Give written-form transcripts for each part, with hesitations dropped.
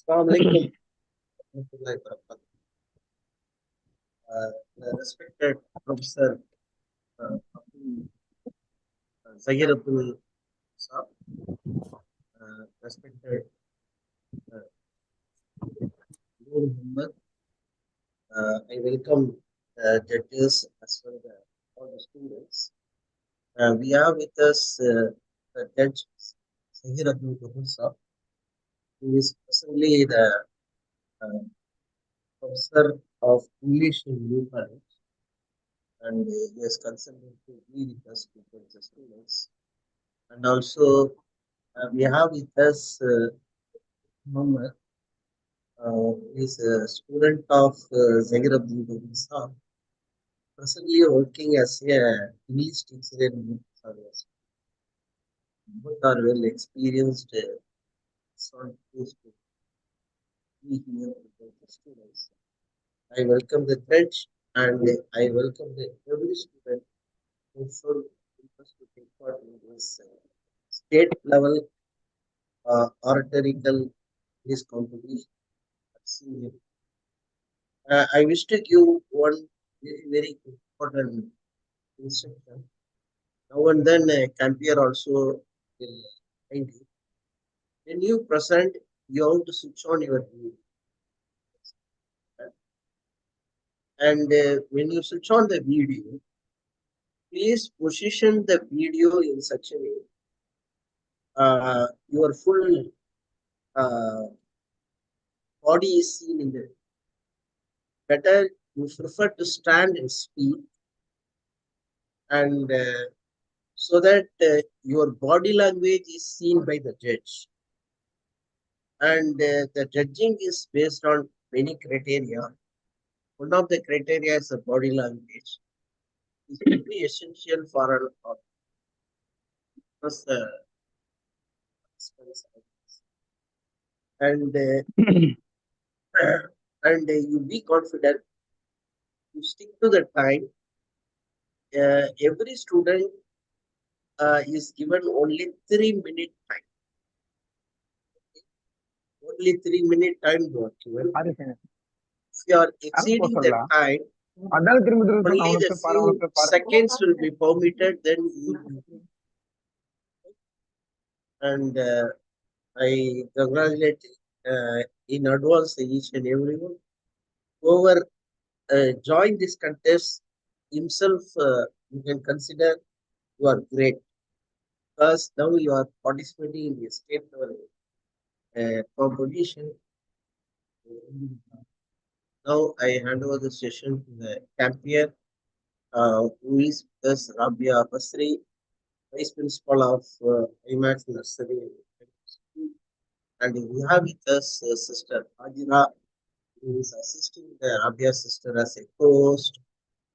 Assalamu alaikum. Warahmatullahi wabarakatuh. Respected Professor Zahir Abdul Saab, respected uh, Noor Muhammad, I welcome judges as well as all the students. We have with us the judge Zahir Abdul Saab, who is presently the uh, professor of English in New College, and he is consented to be with us to judge the students. And also we have with us Muhammad, is a student of Zahir Abdul Saab, presently working as a English teacher in Service. Both are well experienced, so used to be here with the students. I welcome the judge and I welcome the every student who should interest to take part in this state level oratorical this competition. Senior. I wish to give one very important instruction. Now and then, Campier also will remind you. When you present, you have to switch on your video. And when you switch on the video, please position the video in such a way your full uh, body is seen in the better. You prefer to stand and speak, and so that your body language is seen by the judge. And the judging is based on many criteria. One of the criteria is the body language. It will be essential for an office, and and you be confident. You stick to the time. Every student is given only 3 minute time. Only 3 minute time you are given. If you are exceeding the time, only the few seconds will be permitted. Then you and I congratulate in advance each and everyone. Whoever joined this contest himself, you can consider you are great because now you are participating in the state level competition. Now I hand over the session to the champion, who is Ms. Rabia Basri, Vice Principal of IMAX Nursery. And we have with us Sister Ajira, who is assisting the Rabia sister as a host.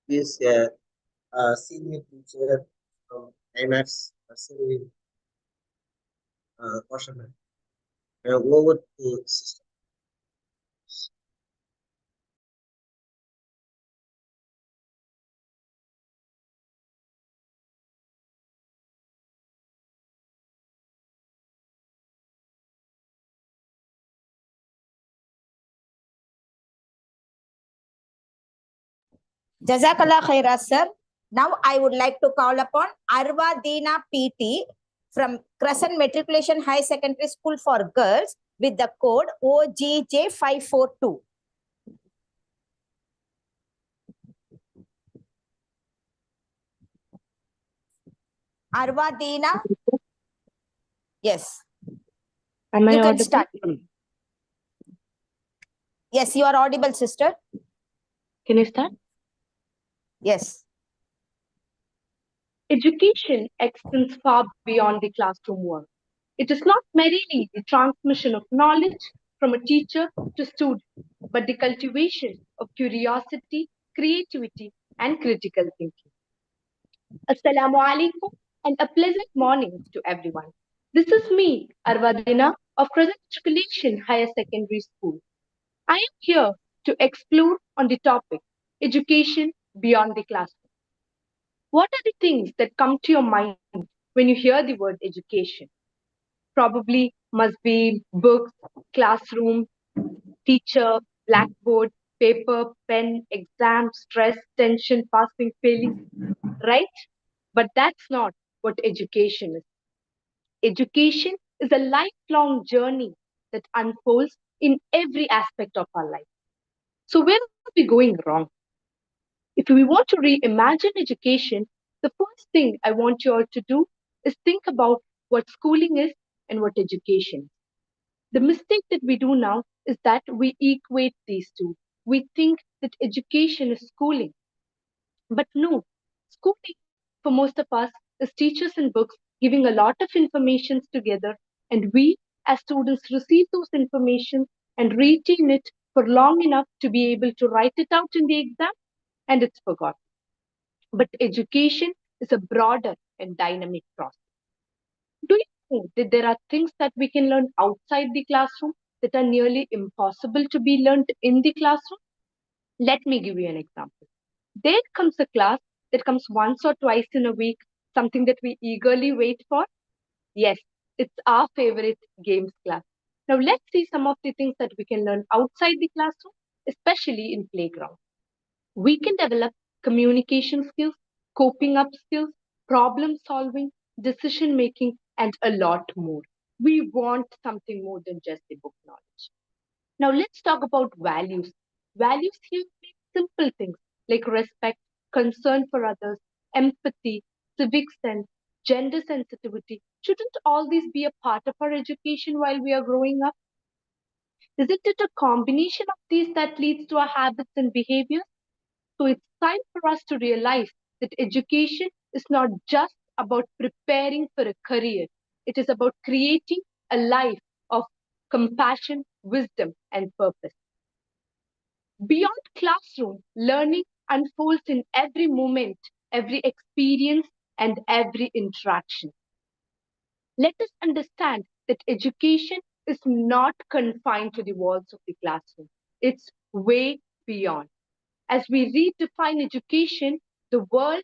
He is a senior teacher from IMAX Nursery. Portion. Over to Sister. Jazakallah khaira, sir. Now I would like to call upon Arwa Deena PT from Crescent Matriculation High Secondary School for Girls with the code OGJ542. Arwa Deena? Yes. Am I you can audible? start. Yes, you are audible, sister. Can I start? Yes. Education extends far beyond the classroom work. It is not merely the transmission of knowledge from a teacher to student, but the cultivation of curiosity, creativity, and critical thinking. Assalamu alaikum and a pleasant morning to everyone. This is me, Arvadina of Crescent Matriculation Higher Secondary School. I am here to explore on the topic education beyond the classroom. What are the things that come to your mind when you hear the word education? Probably must be books, classroom, Teacher, blackboard, paper, pen, exam, stress, tension, passing, failing, right? But that's not what education is. Education is a lifelong journey that unfolds in every aspect of our life. So, where are we going wrong? If we want to reimagine education, the first thing I want you all to do is think about what schooling is and what education is. The mistake that we do now is that we equate these two. We think that education is schooling. But no, schooling for most of us is teachers and books giving a lot of information together, and we as students receive those information and retain it for long enough to be able to write it out in the exam, and it's forgotten. But education is a broader and dynamic process. Do you know that there are things that we can learn outside the classroom that are nearly impossible to be learned in the classroom? Let me give you an example. There comes a class that comes once or twice in a week, something that we eagerly wait for. Yes, it's our favorite games class. Now let's see some of the things that we can learn outside the classroom, especially in playground. We can develop communication skills, coping up skills, problem solving, decision making, and a lot more. We want something more than just the book knowledge. Now let's talk about values. Values here mean simple things like respect, concern for others, empathy, civic sense, gender sensitivity. Shouldn't all these be a part of our education while we are growing up? Isn't it a combination of these that leads to our habits and behaviors? So it's time for us to realize that education is not just about preparing for a career. It is about creating a life of compassion, wisdom, and purpose. Beyond classroom, learning unfolds in every moment, every experience, and every interaction. Let us understand that education is not confined to the walls of the classroom. It's way beyond. As we redefine education, the world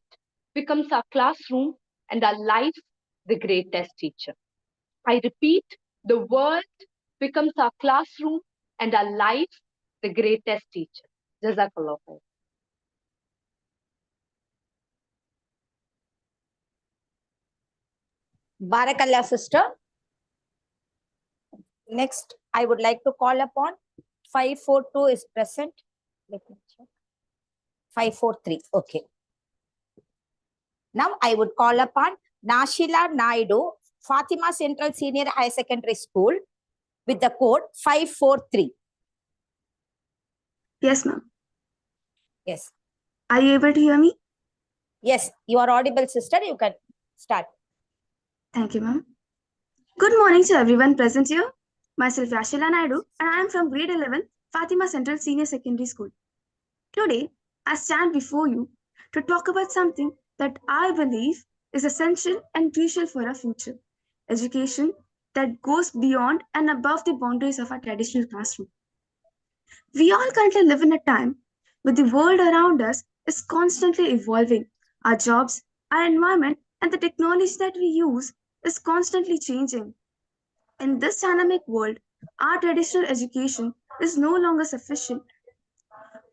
becomes our classroom and our life the greatest teacher. I repeat, the world becomes our classroom and our life the greatest teacher. Jazakallah khair. Barakallah, sister. Next, I would like to call upon 542 is present. Let me check. 543. Okay. Now I would call upon Nashila Naidu, Fatima Central Senior High Secondary School, with the code 543. Yes, ma'am. Yes. Are you able to hear me? Yes, you are audible, sister. You can start. Thank you, ma'am. Good morning to everyone present here. Myself Rashila Naidu, and I am from grade 11, Fatima Central Senior Secondary School. Today, I stand before you to talk about something that I believe is essential and crucial for our future. Education that goes beyond and above the boundaries of our traditional classroom. We all currently live in a time where the world around us is constantly evolving. Our jobs, our environment, and the technology that we use is constantly changing. In this dynamic world, our traditional education is no longer sufficient.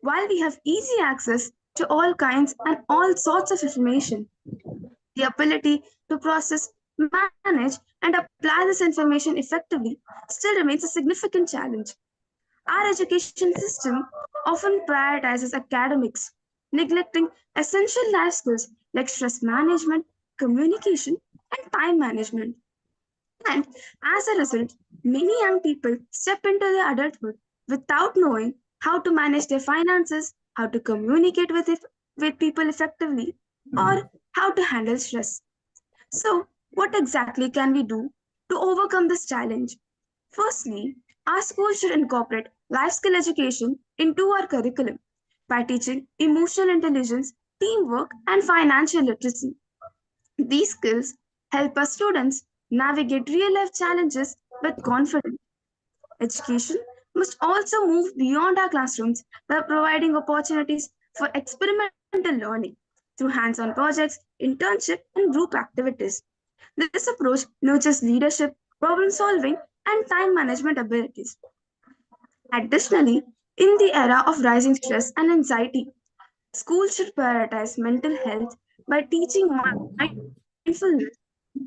While we have easy access to all kinds and all sorts of information, the ability to process, manage, and apply this information effectively still remains a significant challenge. Our education system often prioritizes academics, neglecting essential life skills like stress management, communication, and time management. And as a result, many young people step into their adulthood without knowing how to manage their finances, how to communicate with people effectively, or how to handle stress. So, what exactly can we do to overcome this challenge? Firstly, our schools should incorporate life skill education into our curriculum by teaching emotional intelligence, teamwork, and financial literacy. These skills help our students navigate real life challenges with confidence. Education must also move beyond our classrooms by providing opportunities for experimental learning through hands on projects, internship, and group activities. This approach nurtures leadership, problem solving, and time management abilities. Additionally, in the era of rising stress and anxiety, schools should prioritize mental health by teaching mindfulness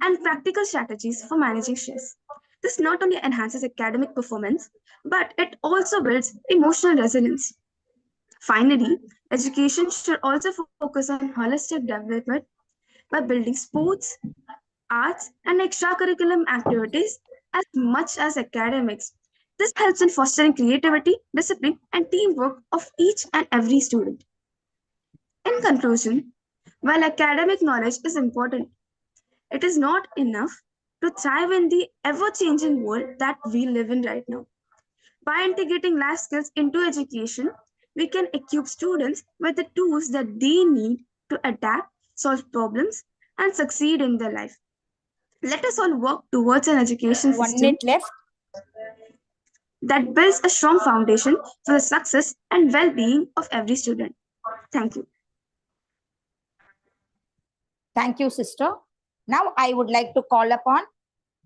and practical strategies for managing stress. This not only enhances academic performance, but it also builds emotional resilience. Finally, education should also focus on holistic development by building sports, arts, and extracurricular activities as much as academics. This helps in fostering creativity, discipline, and teamwork of each and every student. In conclusion, while academic knowledge is important, it is not enough to thrive in the ever changing world that we live in right now. By integrating life skills into education, we can equip students with the tools that they need to adapt, solve problems, and succeed in their life. Let us all work towards an education 1 system minute left. that builds a strong foundation for the success and well being of every student. Thank you. Thank you, sister. Now I would like to call upon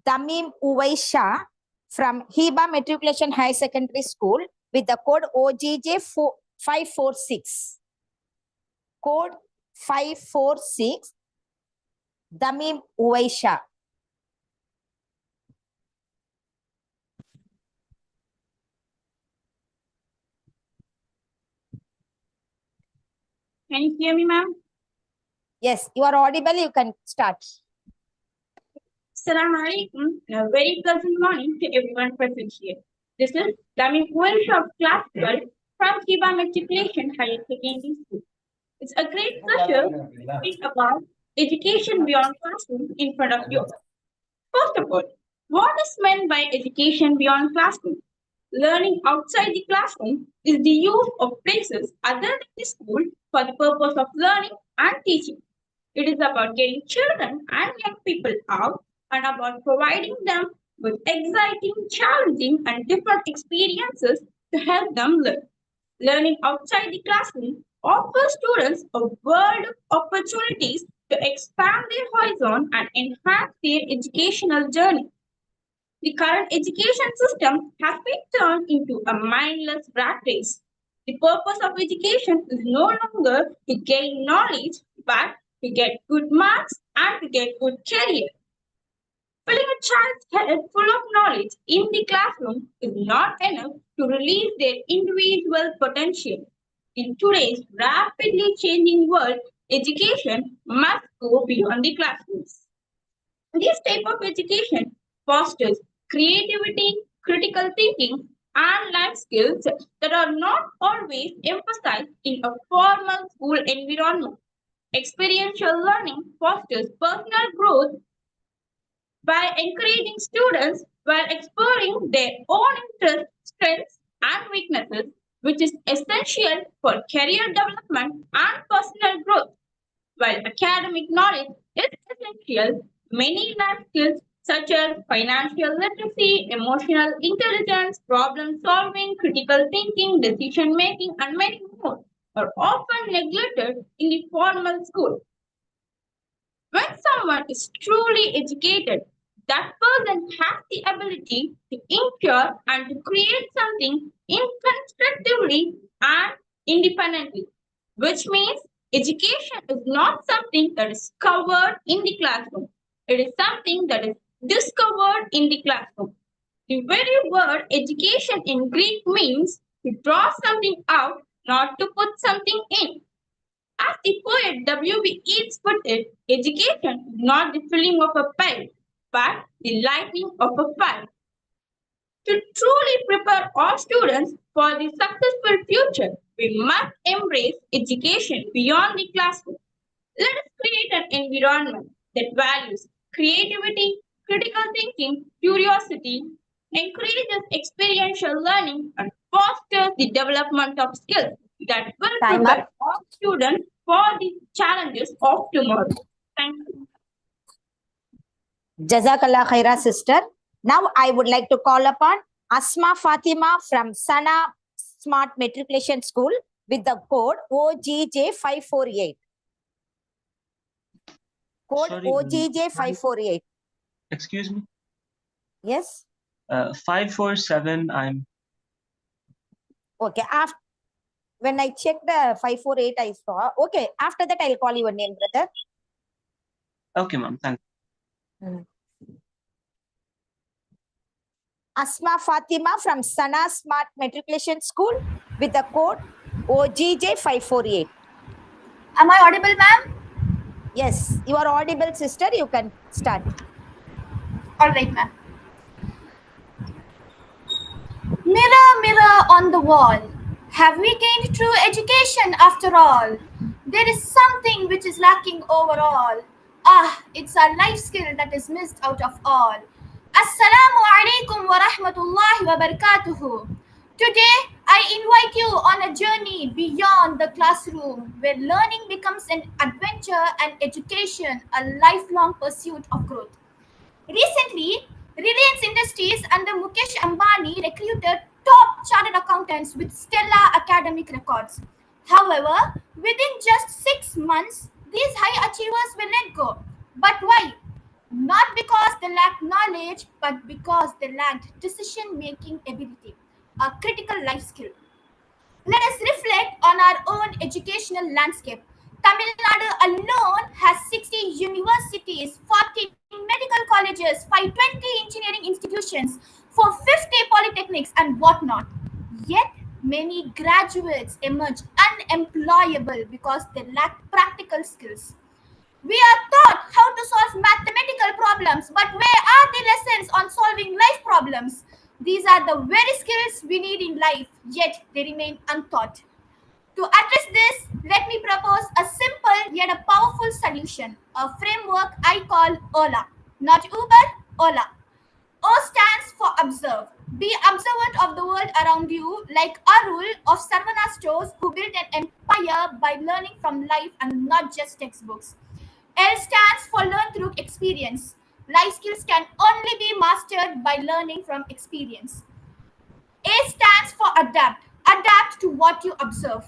Tamim Uwaisha from Hiba Matriculation High Secondary School with the code OGJ546. Code 546, Tamim Uwaisha. Can you hear me, ma'am? Yes, you are audible. You can start. Assalamu alaikum and a very pleasant morning to everyone present here. This is Dami of Class 12 from Kiba Matriculation Higher Secondary School. It's a great pleasure to speak about education beyond classroom in front of you. First of all, what is meant by education beyond classroom? Learning outside the classroom is the use of places other than the school for the purpose of learning and teaching. It is about getting children and young people out and about providing them with exciting, challenging, and different experiences to help them learn. Learning outside the classroom offers students a world of opportunities to expand their horizon and enhance their educational journey. The current education system has been turned into a mindless rat race. The purpose of education is no longer to gain knowledge, but to get good marks and to get good career. Filling a child's head full of knowledge in the classroom is not enough to release their individual potential. In today's rapidly changing world, education must go beyond the classrooms. This type of education fosters creativity, critical thinking, and life skills that are not always emphasized in a formal school environment. Experiential learning fosters personal growth by encouraging students while exploring their own interests, strengths, and weaknesses, which is essential for career development and personal growth. While academic knowledge is essential, many life skills such as financial literacy, emotional intelligence, problem solving, critical thinking, decision making, and many more are often neglected in the formal school. When someone is truly educated, that person has the ability to ensure and to create something constructively and independently, which means education is not something that is covered in the classroom. It is something that is discovered in the classroom. The very word education in Greek means to draw something out, not to put something in. As the poet W.B. Yeats put it, education is not the filling of a pipe, but the lighting of a fire. To truly prepare all students for the successful future, we must embrace education beyond the classroom. Let us create an environment that values creativity, critical thinking, curiosity, encourages experiential learning, and fosters the development of skills that will Time prepare up. all students for the challenges of tomorrow. Thank you. Jazakallah khaira, sister. Now I would like to call upon Asma Fatima from Sana Smart Matriculation School with the code OGJ548. Code Sorry, OGJ548. excuse me. Yes. 547. Okay. After when I checked the 548, I saw. Okay. After that, I'll call your name, brother. Okay, ma'am. Thank Asma Fatima from Sana Smart Matriculation School with the code OGJ548. Am I audible, ma'am? Yes, you are audible, sister. You can start. All right, ma'am. Mirror, mirror on the wall, have we gained true education after all? There is something which is lacking overall. Ah, it's our life skill that is missed out of all. Assalamu alaikum wa rahmatullahi wa barakatuhu. Today, I invite you on a journey beyond the classroom where learning becomes an adventure and education a lifelong pursuit of growth. Recently, Reliance Industries under Mukesh Ambani recruited top chartered accountants with stellar academic records. However, within just 6 months, these high achievers were let go. But why? Not because they lacked knowledge, but because they lacked decision making ability, a critical life skill. Let us reflect on our own educational landscape. Tamil Nadu alone has 60 universities, 40 medical colleges, 520 engineering institutions, 450 polytechnics, and whatnot. Yet, many graduates emerge unemployable because they lack practical skills. We are taught how to solve mathematical problems, but where are the lessons on solving life problems? These are the very skills we need in life, yet they remain untaught. To address this, let me propose a simple yet a powerful solution, a framework I call OLA. Not Uber, OLA. O stands for observe. Be observant of the world around you, like Arul of Sarvana Stores, who built an empire by learning from life and not just textbooks. L stands for learn through experience. Life skills can only be mastered by learning from experience. A stands for adapt. Adapt to what you observe.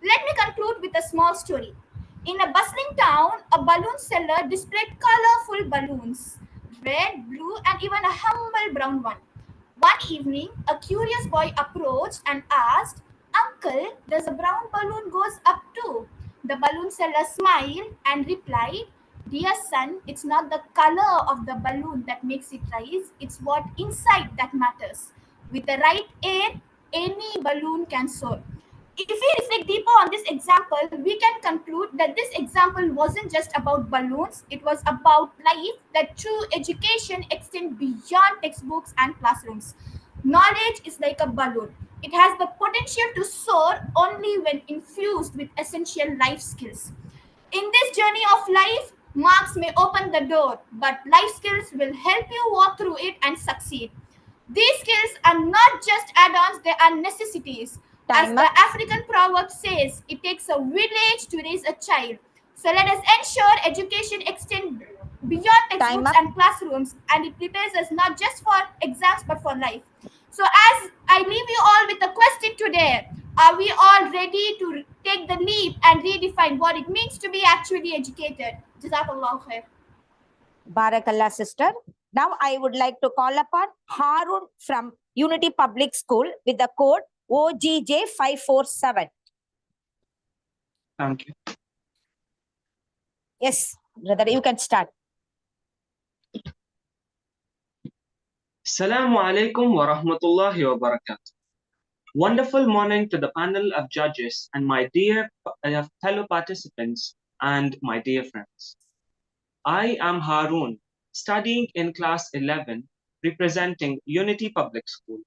Let me conclude with a small story. In a bustling town, a balloon seller displayed colorful balloons red, blue, and even a humble brown one. One evening, a curious boy approached and asked, Uncle, does a brown balloon goes up too? The balloon seller smiled and replied, Dear son, it's not the color of the balloon that makes it rise, it's what inside that matters. With the right air, any balloon can soar. If we reflect deeper on this example, we can conclude that this example wasn't just about balloons, it was about life, that true education extends beyond textbooks and classrooms. Knowledge is like a balloon. It has the potential to soar only when infused with essential life skills. In this journey of life, marks may open the door, but life skills will help you walk through it and succeed. These skills are not just add ons, they are necessities. As Time the up. African proverb says, it takes a village to raise a child. So let us ensure education extends beyond Time textbooks up. and classrooms and it prepares us not just for exams but for life. So, as I leave you all with a question today, are we all ready to take the leap and redefine what it means to be actually educated? Jazakallah khair. Barakallah, sister. Now I would like to call upon Harun from Unity Public School with the code OGJ547. Thank you. Yes, brother, you can start. Assalamu alaikum wa rahmatullahi wa barakatuh. Wonderful morning to the panel of judges and my dear fellow participants and my dear friends. I am Harun, studying in class 11, representing Unity Public School.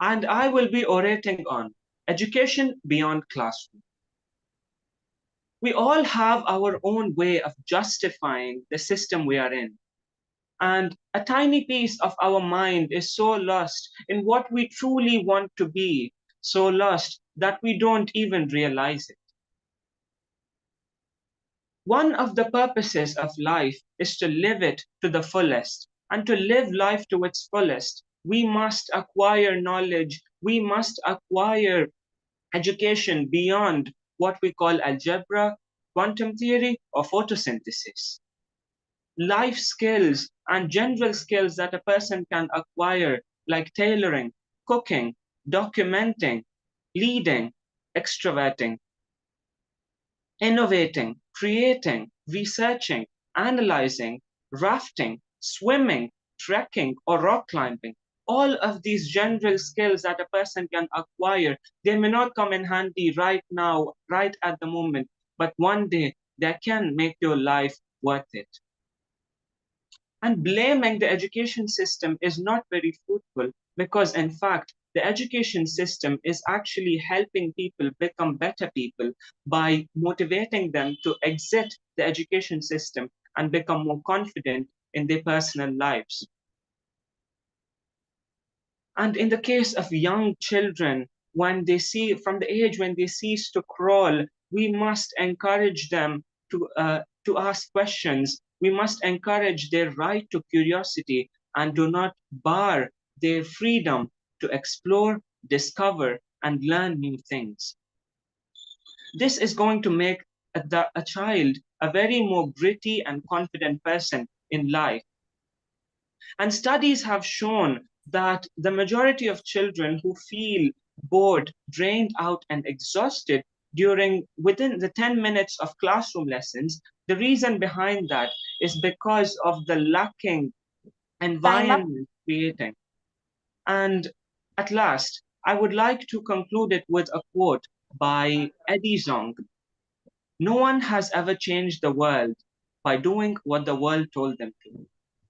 And I will be orating on education beyond classroom. We all have our own way of justifying the system we are in. And a tiny piece of our mind is so lost in what we truly want to be, so lost that we don't even realize it. One of the purposes of life is to live it to the fullest. And to live life to its fullest, we must acquire knowledge, we must acquire education beyond what we call algebra, quantum theory, or photosynthesis. Life skills and general skills that a person can acquire, like tailoring, cooking, documenting, leading, extroverting, innovating, creating, researching, analyzing, rafting, swimming, trekking, or rock climbing. All of these general skills that a person can acquire, they may not come in handy right now, right at the moment, but one day they can make your life worth it. And blaming the education system is not very fruitful because, in fact, the education system is actually helping people become better people by motivating them to exit the education system and become more confident in their personal lives. And in the case of young children, when they see, from the age when they cease to crawl, we must encourage them to ask questions. We must encourage their right to curiosity and do not bar their freedom to explore, discover, and learn new things. This is going to make a child a very more gritty and confident person in life. And studies have shown that the majority of children who feel bored, drained out, and exhausted within the 10 minutes of classroom lessons, the reason behind that is because of the lacking environment creating. And at last, I would like to conclude it with a quote by Eddie Zong. No one has ever changed the world by doing what the world told them to.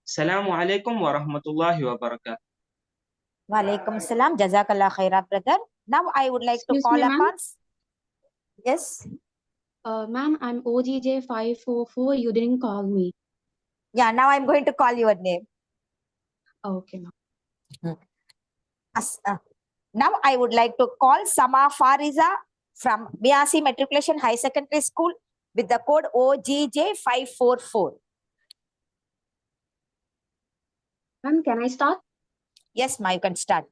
Assalamu alaikum wa rahmatullahi wa barakatuh. Wa alaikum salam. Jazakallah khaira, brother. Now I would like to Excuse call me, ma'am. upon. Yes. Ma'am, I'm OGJ544. You didn't call me. Yeah, now I'm going to call your name. Okay, ma'am. Now I would like to call Sama Fariza from Biasi Matriculation High Secondary School with the code OGJ544. Ma'am, can I start? Yes, ma, you can start.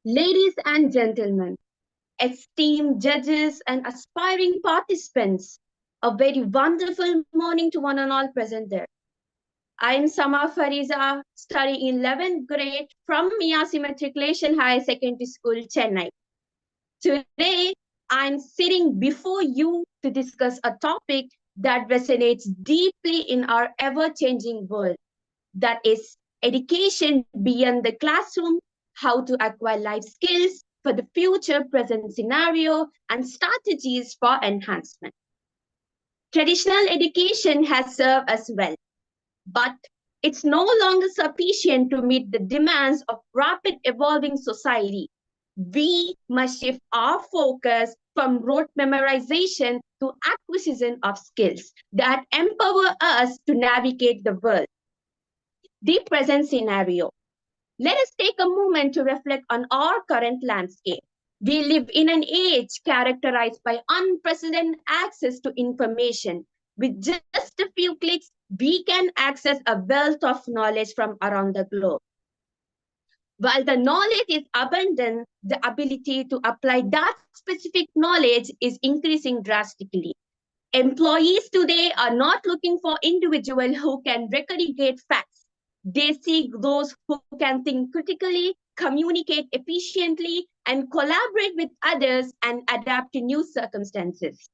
Ladies and gentlemen, esteemed judges and aspiring participants, a very wonderful morning to one and all present there. I am Sama Fariza, studying in 11th grade from Miyasi Matriculation High Secondary School, Chennai. Today, I'm sitting before you to discuss a topic that resonates deeply in our ever-changing world. That is education beyond the classroom, how to acquire life skills for the future present scenario, and strategies for enhancement. Traditional education has served us well, but it's no longer sufficient to meet the demands of rapid evolving society. We must shift our focus from rote memorization to acquisition of skills that empower us to navigate the world. The present scenario. Let us take a moment to reflect on our current landscape. We live in an age characterized by unprecedented access to information. With just a few clicks, we can access a wealth of knowledge from around the globe. While the knowledge is abundant, the ability to apply that specific knowledge is increasing drastically. Employees today are not looking for individuals who can regurgitate facts. They seek those who can think critically, communicate efficiently, and collaborate with others and adapt to new circumstances.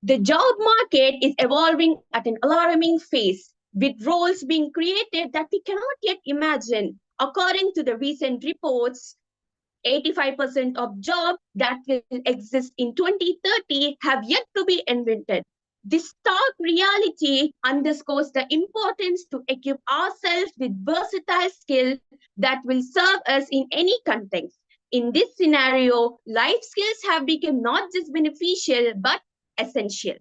The job market is evolving at an alarming pace, with roles being created that we cannot yet imagine. According to the recent reports, 85% of jobs that will exist in 2030 have yet to be invented. This stark reality underscores the importance to equip ourselves with versatile skills that will serve us in any context. In this scenario, life skills have become not just beneficial but essential.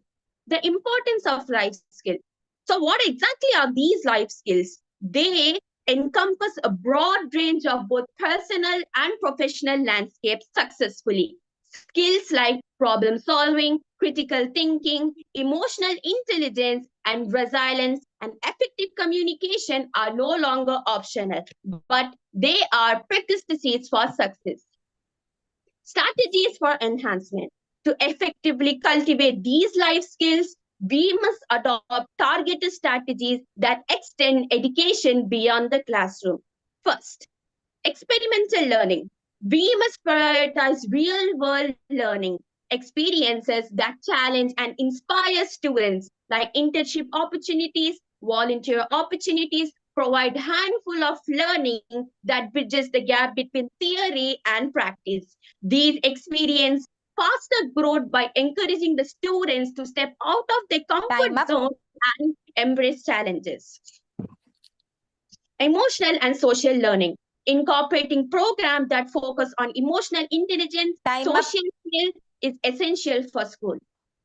The importance of life skills. So, what exactly are these life skills? They encompass a broad range of both personal and professional landscapes successfully. Skills like problem solving, critical thinking, emotional intelligence, and resilience and effective communication are no longer optional, but they are prerequisites for success. Strategies for enhancement. To effectively cultivate these life skills, we must adopt targeted strategies that extend education beyond the classroom. First, experimental learning. We must prioritize real world learning experiences that challenge and inspire students, like internship opportunities, volunteer opportunities, provide handful of learning that bridges the gap between theory and practice. These experiences faster growth by encouraging the students to step out of their Time comfort up. zone and embrace challenges. Emotional and social learning, incorporating programs that focus on emotional intelligence, Time up. social skills is essential for school.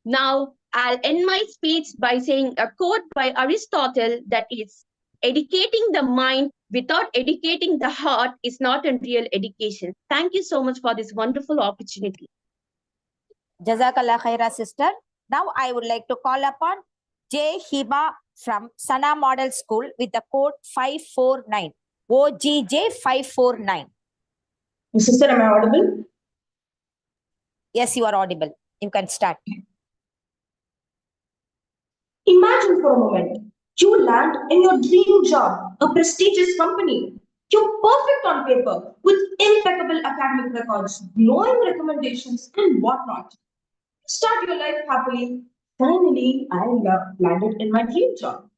Now, I'll end my speech by saying a quote by Aristotle that is, educating the mind without educating the heart is not a real education. Thank you so much for this wonderful opportunity. Jazakallah khaira, sister. Now I would like to call upon J. Hiba from Sana Model School with the code 549. OGJ 549. Sister, am I audible? Yes, you are audible. You can start. Imagine for a moment, you land in your dream job, a prestigious company. You're perfect on paper with impeccable academic records, glowing recommendations, and whatnot. Start your life happily. Finally, I landed in my dream job.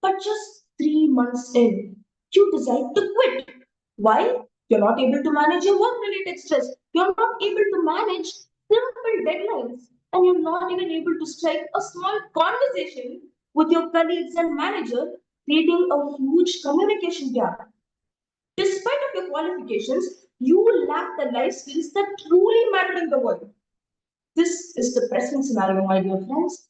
But just 3 months in, you decide to quit. Why? You're not able to manage your work related stress. You're not able to manage simple deadlines. And you're not even able to strike a small conversation with your colleagues and manager, creating a huge communication gap. Despite of your qualifications, you lack the life skills that truly matter in the world. This is the present scenario, my dear friends.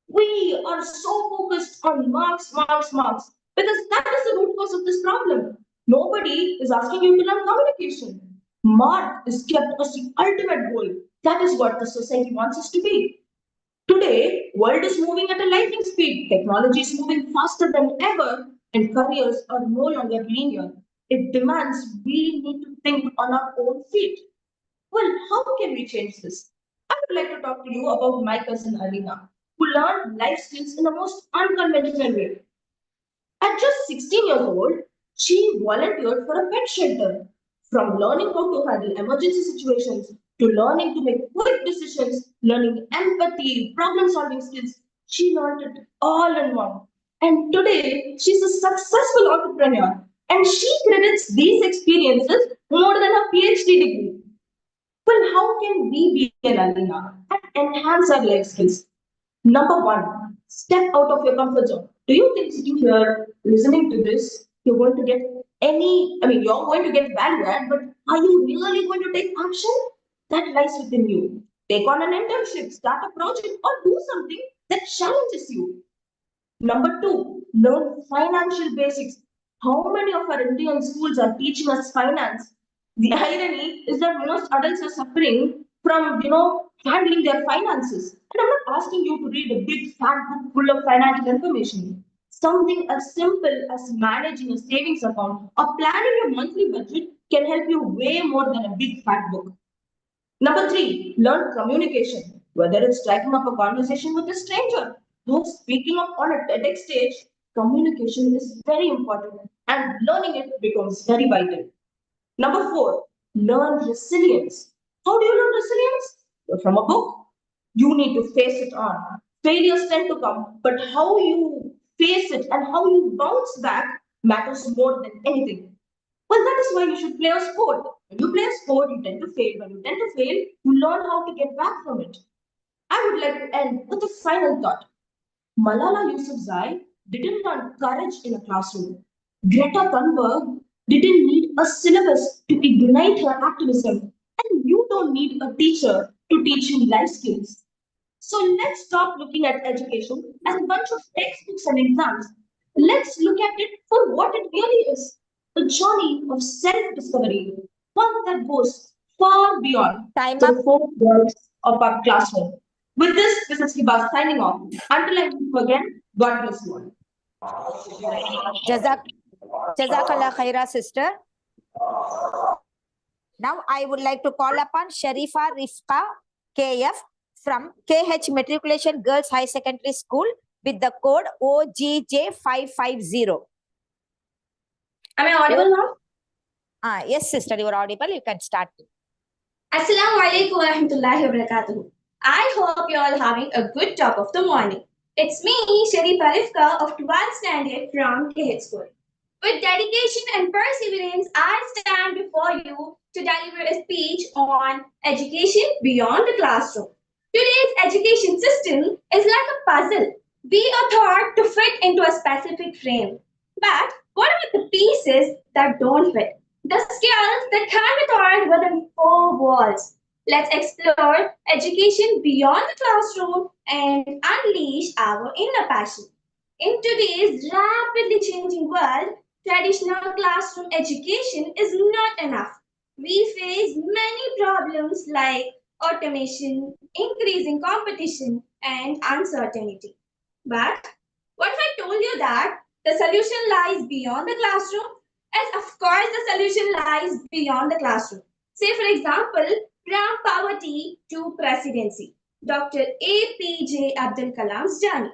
We are so focused on marks, marks, marks, because that is the root cause of this problem. Nobody is asking you to learn communication. Mark is kept as the ultimate goal. That is what the society wants us to be. Today, world is moving at a lightning speed. Technology is moving faster than ever, and careers are no longer linear. It demands we need to think on our own feet. Well, how can we change this? I would like to talk to you about my cousin Alina, who learned life skills in the most unconventional way. At just 16 years old, she volunteered for a pet shelter. From learning how to handle emergency situations to learning to make quick decisions, learning empathy, problem solving skills, she learned it all in one. And today, she's a successful entrepreneur and she credits these experiences more than her PhD degree. Well, how can we be an Alina and enhance our life skills? Number one, step out of your comfort zone. Do you think sitting here listening to this, you're going to get you're going to get value add, but are you really going to take action? That lies within you. Take on an internship, start a project, or do something that challenges you. Number two, learn financial basics. How many of our Indian schools are teaching us finance? The irony is that most adults are suffering from, handling their finances. And I'm not asking you to read a big fat book full of financial information. Something as simple as managing a savings account or planning your monthly budget can help you way more than a big fat book. Number three, learn communication. Whether it's striking up a conversation with a stranger or speaking up on a TEDx stage, communication is very important and learning it becomes very vital. Number four, learn resilience. How do you learn resilience? From a book. You need to face it on. Failures tend to come, but how you face it and how you bounce back matters more than anything. Well, that is why you should play a sport. When you play a sport, you tend to fail. When you tend to fail, you learn how to get back from it. I would like to end with a final thought. Malala Yousafzai didn't learn courage in a classroom. Greta Thunberg didn't need a syllabus to ignite her activism. And you don't need a teacher to teach you life skills. So let's stop looking at education as a bunch of textbooks and exams. Let's look at it for what it really is, a journey of self discovery, one that goes far beyond Time the up. four walls of our classroom. With this is Hiba signing off. Until I meet you again, God bless you all. Jazakallah khaira, sister. Now I would like to call upon Sharifa Rifka KF from KH Matriculation Girls High Secondary School with the code OGJ550. Am I audible now? Yes, sister, you are audible. You can start. Assalamu alaikum wa rahmatullahi wa barakatuh. I hope you're all having a good top of the morning. It's me, Sharif Arifka of 12th standard from KH School. With dedication and perseverance, I stand before you to deliver a speech on education beyond the classroom. Today's education system is like a puzzle. We are taught to fit into a specific frame. But what about the pieces that don't fit? The skills that can be taught within four walls. Let's explore education beyond the classroom and unleash our inner passion. In today's rapidly changing world, traditional classroom education is not enough. We face many problems like automation, increasing competition, and uncertainty. But what if I told you that the solution lies beyond the classroom? As of course, the solution lies beyond the classroom. Say, for example, from poverty to presidency. Dr. APJ Abdul Kalam's journey.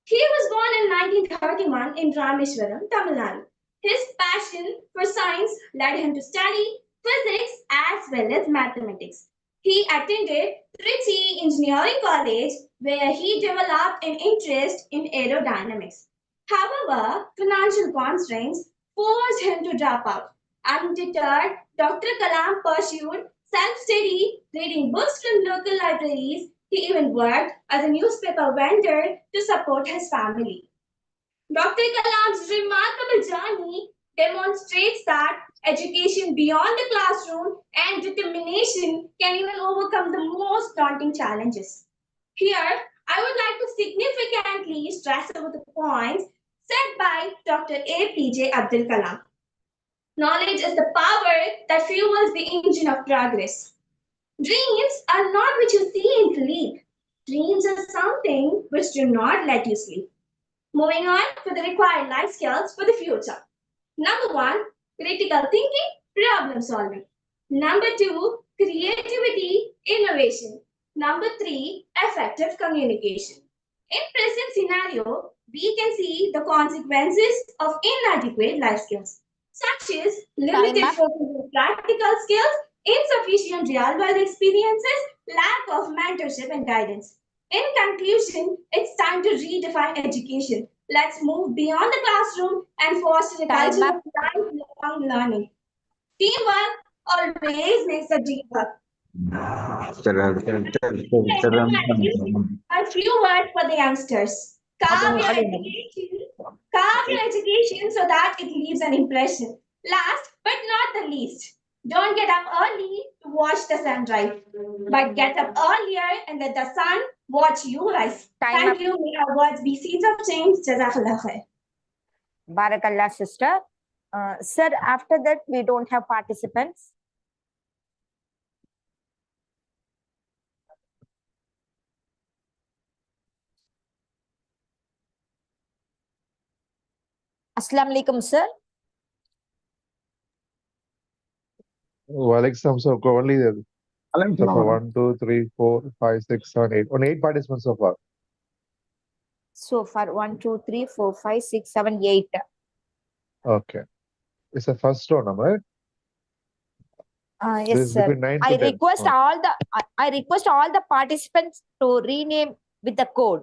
He was born in 1931 in Rameswaram, Tamil Nadu. His passion for science led him to study physics as well as mathematics. He attended Trichy Engineering College where he developed an interest in aerodynamics. However, financial constraints forced him to drop out. Undeterred, Dr. Kalam pursued self study, reading books from local libraries. He even worked as a newspaper vendor to support his family. Dr. Kalam's remarkable journey demonstrates that education beyond the classroom and determination can even overcome the most daunting challenges. Here, I would like to significantly stress over the points said by Dr. APJ Abdul Kalam. Knowledge is the power that fuels the engine of progress. Dreams are not what you see in sleep. Dreams are something which do not let you sleep. Moving on to the required life skills for the future. Number one, critical thinking, problem solving. Number two, creativity, innovation. Number three, effective communication. In present scenario, we can see the consequences of inadequate life skills, such as limited Timer. focus on practical skills, insufficient real-world experiences, lack of mentorship and guidance. In conclusion, it's time to redefine education. Let's move beyond the classroom and foster a culture Timer. of lifelong learning. Teamwork always makes a dream work. A few words for the youngsters. Carve your education so that it leaves an impression. Last but not the least, don't get up early to watch the sunrise, but get up earlier and let the sun watch you rise. Time Thank up. you. May our words be seeds of change. Jazakallah khair. Barakallah, sister. Sir, after that, we don't have participants. Assalamu alaikum, sir. Walaikum so only so far 1, 2, 3, 4, 5, 6, 7, 8. Only 8 participants so far. So far, 1, 2, 3, 4, 5, 6, 7, 8. Okay. It's the first round, right? Yes, This is sir. between 9 I to 10. request I request all the participants to rename with the code.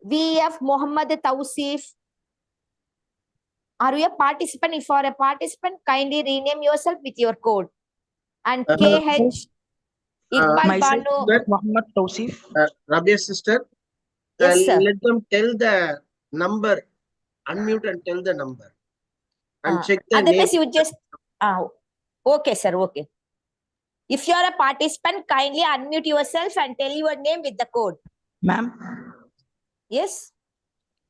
VF Muhammad Tausif. Are you a participant? If you are a participant, kindly rename yourself with your code. And KH Iqbal Myself, Banu. that Muhammad Tausif. Rabia's sister, Yes, sir. let them tell the number, unmute and tell the number. And check the name. Otherwise, you just. Okay, sir. Okay. If you are a participant, kindly unmute yourself and tell your name with the code. Ma'am, Yes.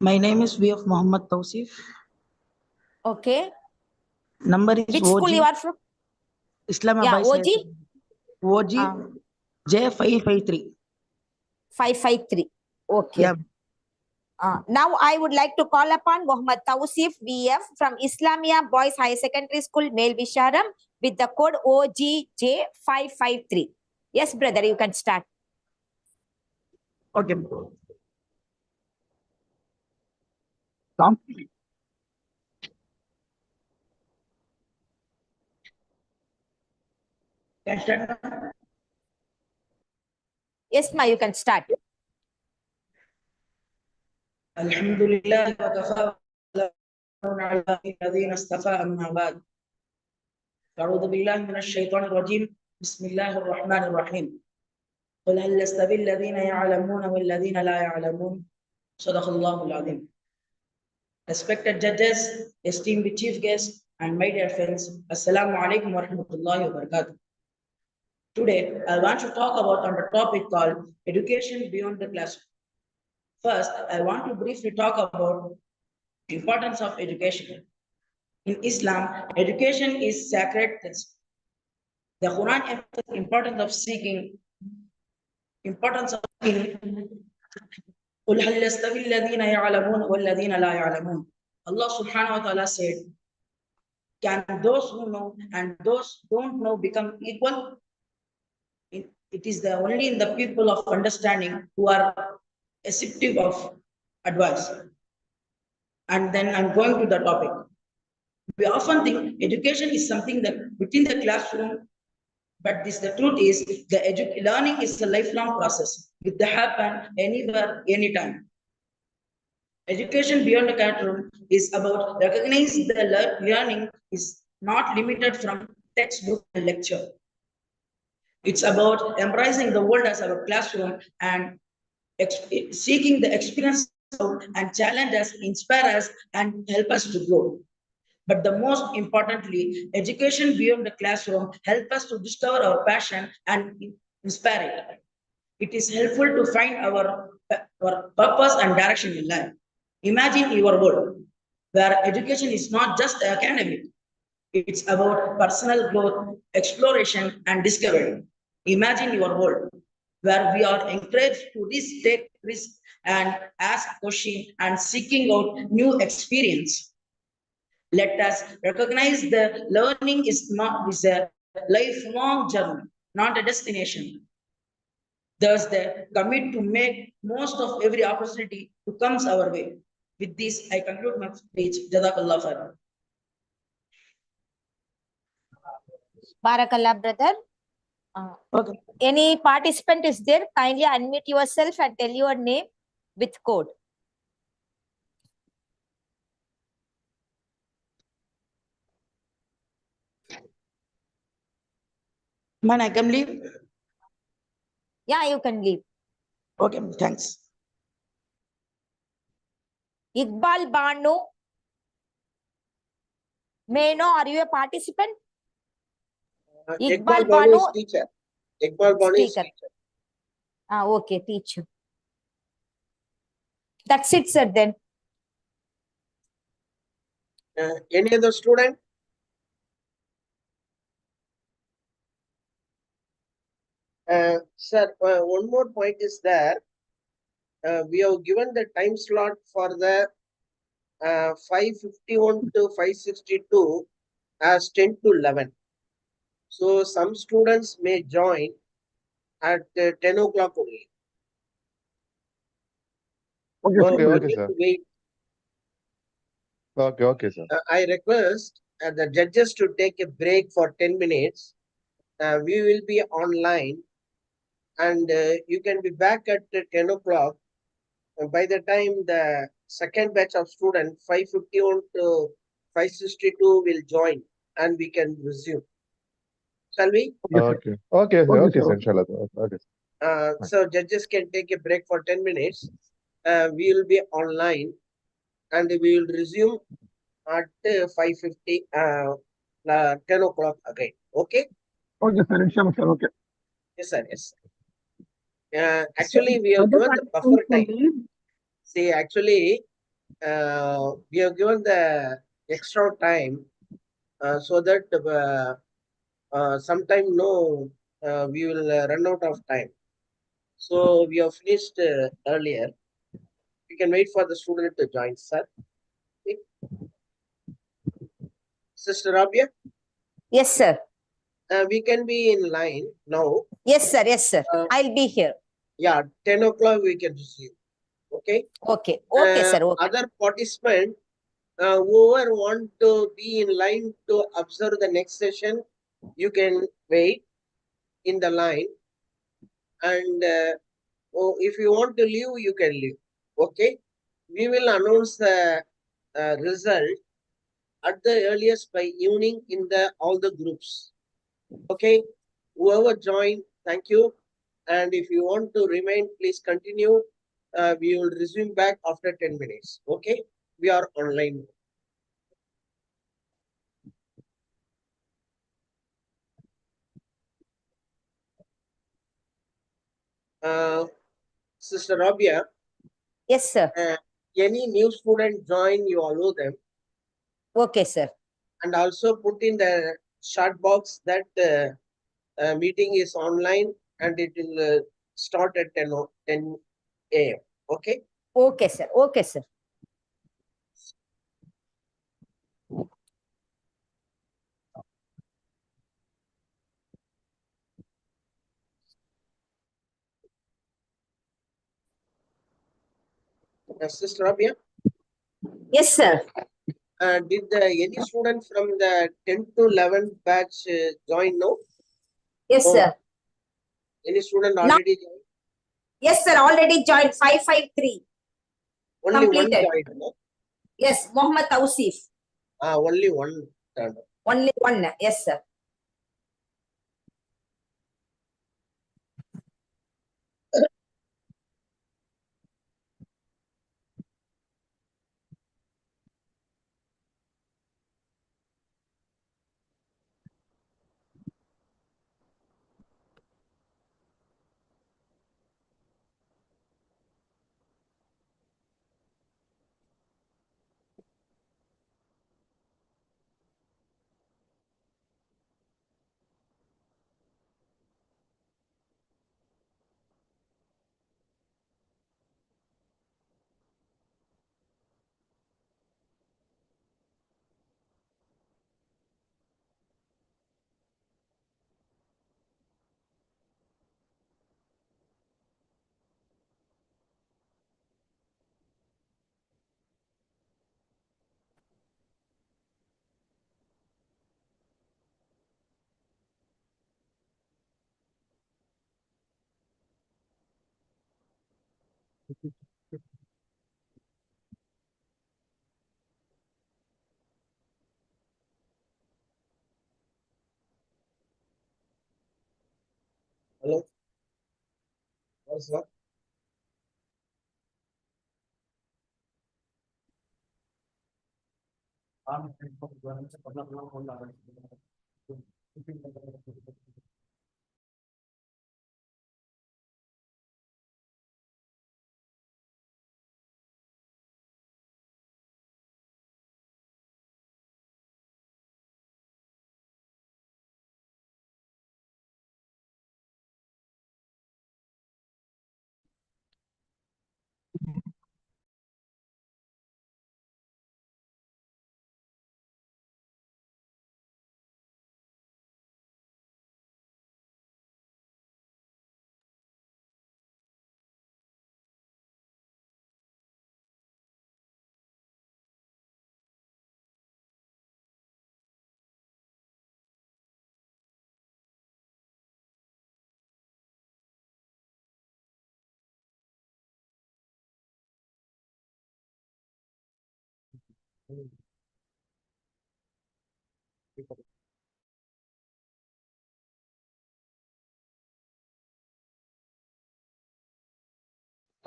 my name is VF Muhammad Tausif. Okay. Number is Which OG. school you are from? Islamabad. Yeah, OG. OG J553. 553. Okay. Yeah. Now I would like to call upon Muhammad Tausif VF from Islamia Boys High Secondary School, Male Visharam, with the code OGJ553. Yes, brother, you can start. Okay. Tom. Can I start? Yes, ma, you can start. الحمد لله وكفى على الذين اصطفى أما بعد. أعوذ بالله من الشيطان الرجيم. بسم الله الرحمن الرحيم. قل هل يستوي الذين يعلمون والذين لا يعلمون. صدق الله العظيم. Respected judges, esteemed chief guests, and my dear friends, Assalamu alaikum wa rahmatullahi wa barakatuh. Today, I want to talk about on the topic called education beyond the classroom. First, I want to briefly talk about the importance of education. In Islam, education is sacred. The Quran emphasizes the importance of seeking, importance of قل هل يستوي الذين يعلمون والذين لا يعلمون. Allah subhanahu wa ta'ala said, can those who know and those who don't know become equal? It is the only in the people of understanding who are receptive of advice. And then I'm going to the topic. We often think education is something that within the classroom, but the truth is the learning is a lifelong process. It can happen anywhere, anytime. Education beyond the classroom is about recognizing the learning is not limited from textbook and lecture. It's about embracing the world as our classroom and seeking the experience and challenge us, inspire us, and help us to grow. But the most importantly, education beyond the classroom helps us to discover our passion and inspire it. It is helpful to find our purpose and direction in life. Imagine your world where education is not just academic, it's about personal growth, exploration, and discovery. Imagine your world where we are encouraged to take risks and ask questions and seeking out new experience. Let us recognize that learning is a lifelong journey, not a destination. Thus, they commit to make most of every opportunity to comes our way. With this, I conclude my speech. Jazakallah khair. Barakallah, brother. Okay. Any participant is there? Kindly unmute yourself and tell your name with code. Man, I can leave. Yeah, you can leave. Okay, thanks. Iqbal Banu. May I know, are you a participant? Iqbal Banu is teacher. Iqbal Banu is teacher. Okay, teacher. That's it, sir, then. Any other student? Sir, one more point is there. We have given the time slot for the 5:51 to 5:62 as 10 to 11. So some students may join at 10 o'clock only. Okay, need sir. to wait. Okay, sir. I request the judges to take a break for 10 minutes. We will be online and you can be back at 10 o'clock. By the time the second batch of students, 5:51 to 5:62 will join and we can resume. Shall we? Okay, sir. Inshallah. Okay. So judges can take a break for 10 minutes. We will be online and we will resume at 5:50, 10 o'clock again. Okay? Okay, sir. Inshallah, sir. Okay. Yes, sir. Yes. Actually, we have given the buffer time. See, actually, we have given the extra time so that sometime we will run out of time. So we have finished earlier. We can wait for the student to join, sir. Okay. Sister Rabia? Yes, sir. We can be in line now. Yes, sir. Yes, sir. I'll be here. Yeah, 10 o'clock we can receive. Okay? Okay. Okay, sir. Okay. Other participant, whoever want to be in line to observe the next session, you can wait. in the line, and if you want to leave, you can leave. Okay, we will announce the result at the earliest by evening in the all the groups. Okay, whoever joined, thank you. And if you want to remain, please continue. We will resume back after 10 minutes. Okay, we are online. Sister Rabia, Yes, sir. any new student join, you allow them. Okay, sir. And also put in the chat box that meeting is online and it will start at 10 a.m. Okay? Okay, sir. Okay, sir. Sister Rabia, Yes, sir. did any student from the 10th to 11th batch join now? Yes, Oh, sir. any student Now, already joined? yes, sir. Already joined 553. Only one Completed. joined, no? Yes, Mohammed Tausif. Only one turned up. Only one. Yes, sir. Hello? What's that?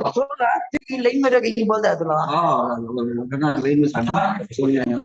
Line में रह गई बोलता है तुला हाँ line में सामने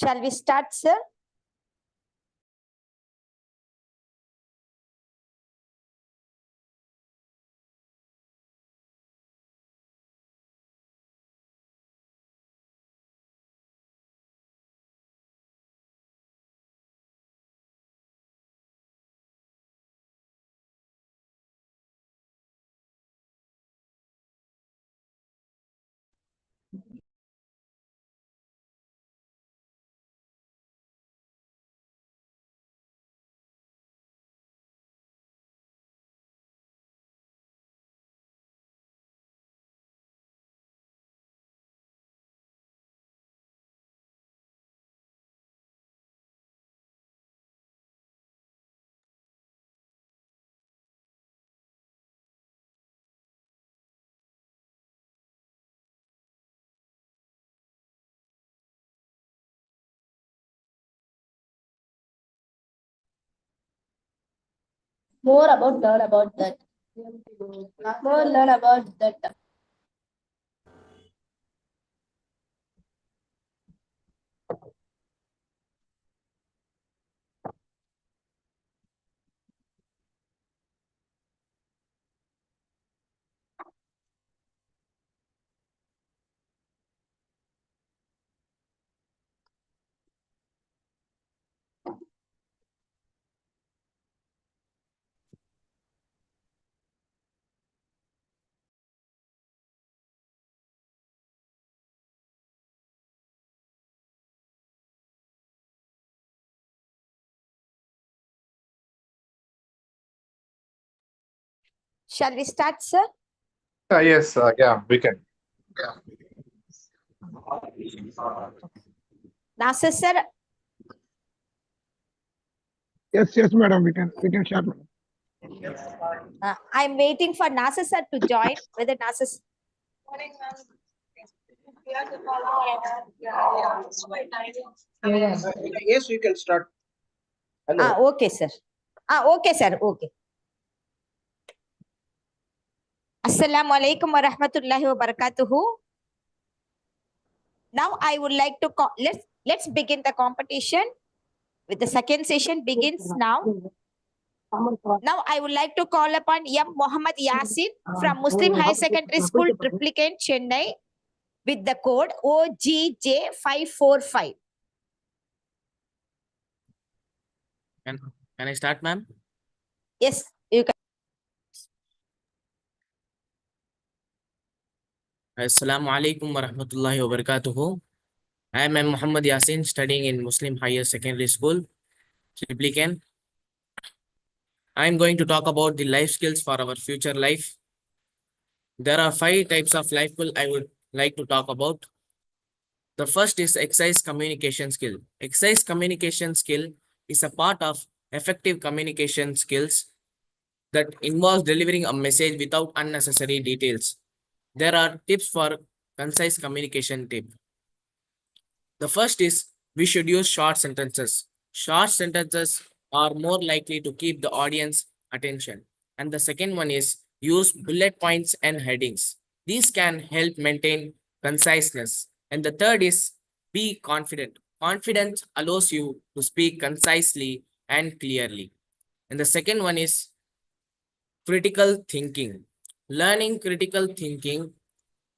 Shall we start, sir? More about learn about that. More learn about that. Shall we start, sir? Yes, yeah, we can. Nasir, sir, Yes, yes, madam. We can start, madam. I'm waiting for Nasir, sir, to join. Whether Nasir. Yes, we can start. Hello. Okay, sir. Okay, sir. Okay. Assalamu alaikum wa rahmatullahi wa barakatuhu. Now I would like to let's begin the competition. With the second session begins now. Now I would like to call upon M. Muhammad Yasin from Muslim High Secondary School, Triplicate, Chennai, with the code OGJ545. Can I start, ma'am? Yes, you can. Assalamu alaikum wa rahmatullahi wa barakatuhu. I am M. Muhammad Yasin, studying in Muslim Higher Secondary School, Triplicate. I am going to talk about the life skills for our future life. There are 5 types of life skill I would like to talk about. The first is exercise communication skill. Exercise communication skill is a part of effective communication skills that involves delivering a message without unnecessary details. There are tips for concise communication tip. The first is we should use short sentences. Short sentences are more likely to keep the audience attention. And the second one is use bullet points and headings. These can help maintain conciseness. And the third is be confident. Confidence allows you to speak concisely and clearly. And the second one is critical thinking. Learning critical thinking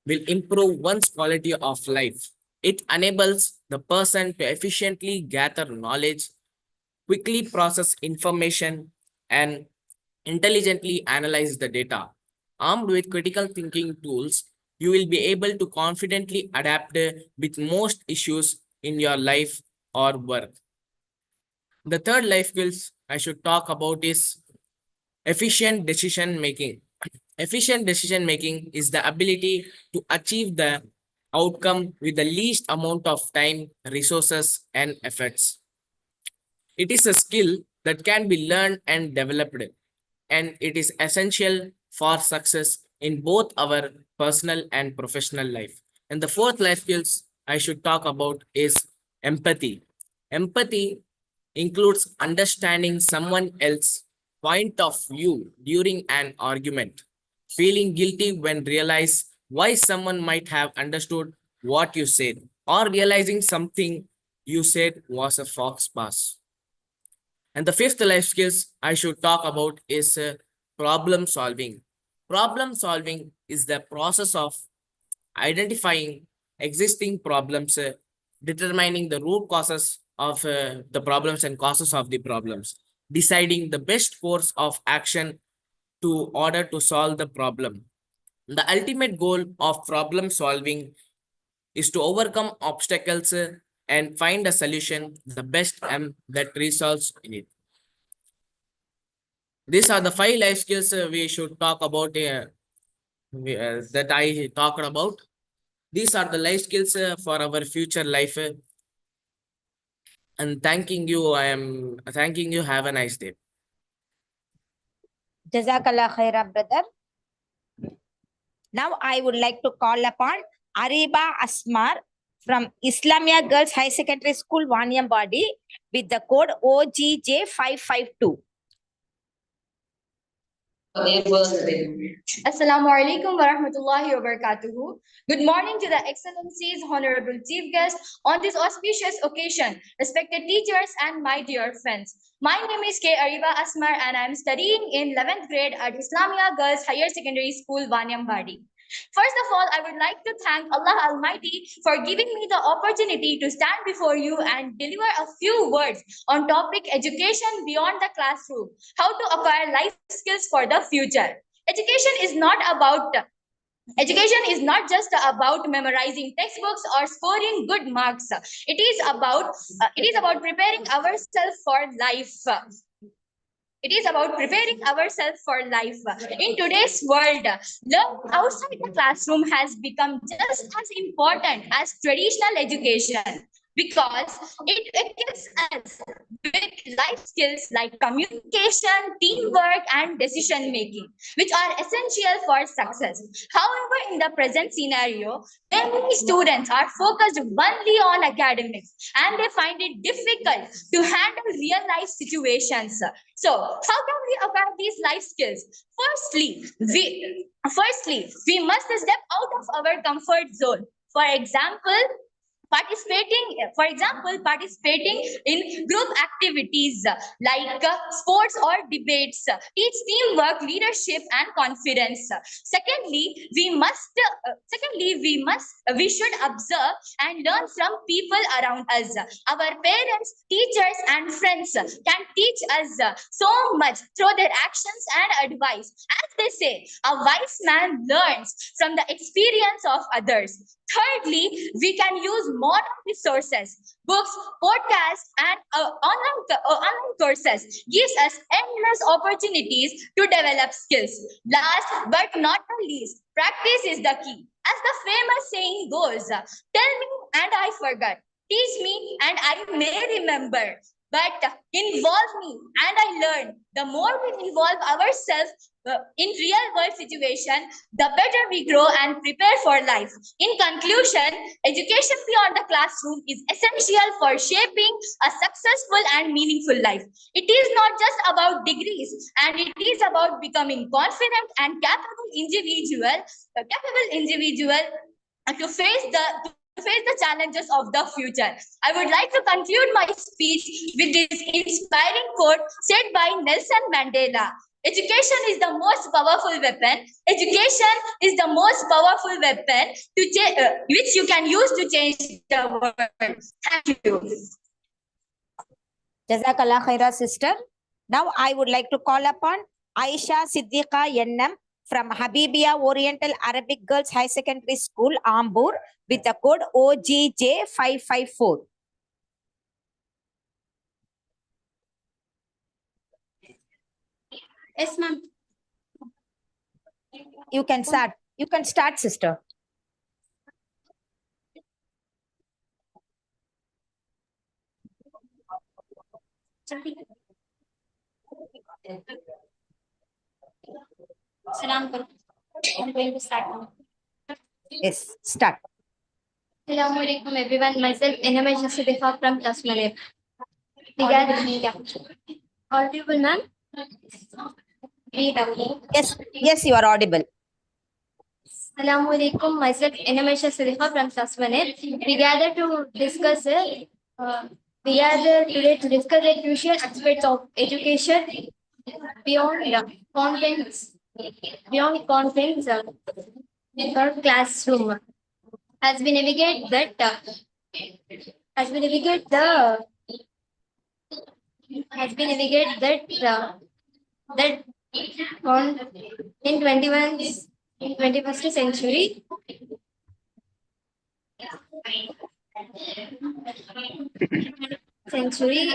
will improve one's quality of life. It enables the person to efficiently gather knowledge, quickly process information, and intelligently analyze the data. Armed with critical thinking tools, you will be able to confidently adapt with most issues in your life or work. The third life skills I should talk about is efficient decision making. Efficient decision making is the ability to achieve the outcome with the least amount of time, resources, and efforts. It is a skill that can be learned and developed, and it is essential for success in both our personal and professional life. And the fourth life skills I should talk about is empathy. Empathy includes understanding someone else's point of view during an argument, feeling guilty when realize why someone might have understood what you said, or realizing something you said was a fox pass. And the fifth life skills I should talk about is problem solving. Problem solving is the process of identifying existing problems, determining the root causes of the problems and causes of the problems, deciding the best course of action to order to solve the problem. The ultimate goal of problem solving is to overcome obstacles and find a solution, the best and that resolves in it. These are the five life skills we should talk about that I talked about. These are the life skills for our future life. And thanking you. I am thanking you. Have a nice day. Jazakallah khaira, brother. Now I would like to call upon Ariba Asmar from Islamia Girls High Secondary School, Vaniambadi, with the code OGJ552. Assalamu alaikum wa rahmatullahi wa barakatuhu. Good morning to the Excellencies, Honorable Chief Guests on this auspicious occasion, respected teachers and my dear friends. My name is K. Ariba Asmar and I am studying in 11th grade at Islamia Girls Higher Secondary School, Vaniambadi. First of all, I would like to thank Allah Almighty for giving me the opportunity to stand before you and deliver a few words on topic education beyond the classroom, how to acquire life skills for the future. Education is not just about memorizing textbooks or scoring good marks. It is about preparing ourselves for life. It is about preparing ourselves for life. In today's world, learning outside the classroom has become just as important as traditional education because it equips us with life skills like communication, teamwork, and decision making, which are essential for success. However, in the present scenario, many students are focused only on academics and they find it difficult to handle real life situations. So, how can we acquire these life skills? Firstly, we must step out of our comfort zone. Participating in group activities like sports or debates teach teamwork, leadership, and confidence. We should observe and learn from people around us. Our parents, teachers, and friends can teach us so much through their actions and advice. As they say, a wise man learns from the experience of others. Thirdly, we can use modern resources, books, podcasts, and online courses gives us endless opportunities to develop skills. Last but not the least, practice is the key. As the famous saying goes, tell me and I forgot. Teach me and I may remember. But involve me and I learn. The more we involve ourselves in real world situation, the better we grow and prepare for life. In conclusion, education beyond the classroom is essential for shaping a successful and meaningful life. It is not just about degrees, and it is about becoming confident and capable individual to face the challenges of the future. I would like to conclude my speech with this inspiring quote said by Nelson Mandela. Education is the most powerful weapon. Education is the most powerful weapon which you can use to change the world. Thank you. Jazakallah khaira, sister. Now I would like to call upon Aisha Siddiqa Yennam from Habibia Oriental Arabic Girls High Secondary School, Ambur, with the code OGJ554. Yes, ma'am. You can start, sister. I'm going to start now. Yes, start. Assalamu alaikum everyone. Myself, Enamesha Siddiqa from class 1A. Audible, ma'am? Yes, you are audible. Assalamu alaikum. Myself, Enamesha Siddiqa from class 1A. We gather to discuss We are here today to discuss the crucial aspects of education beyond confines, of our classroom. As we navigate that on in 21st century, century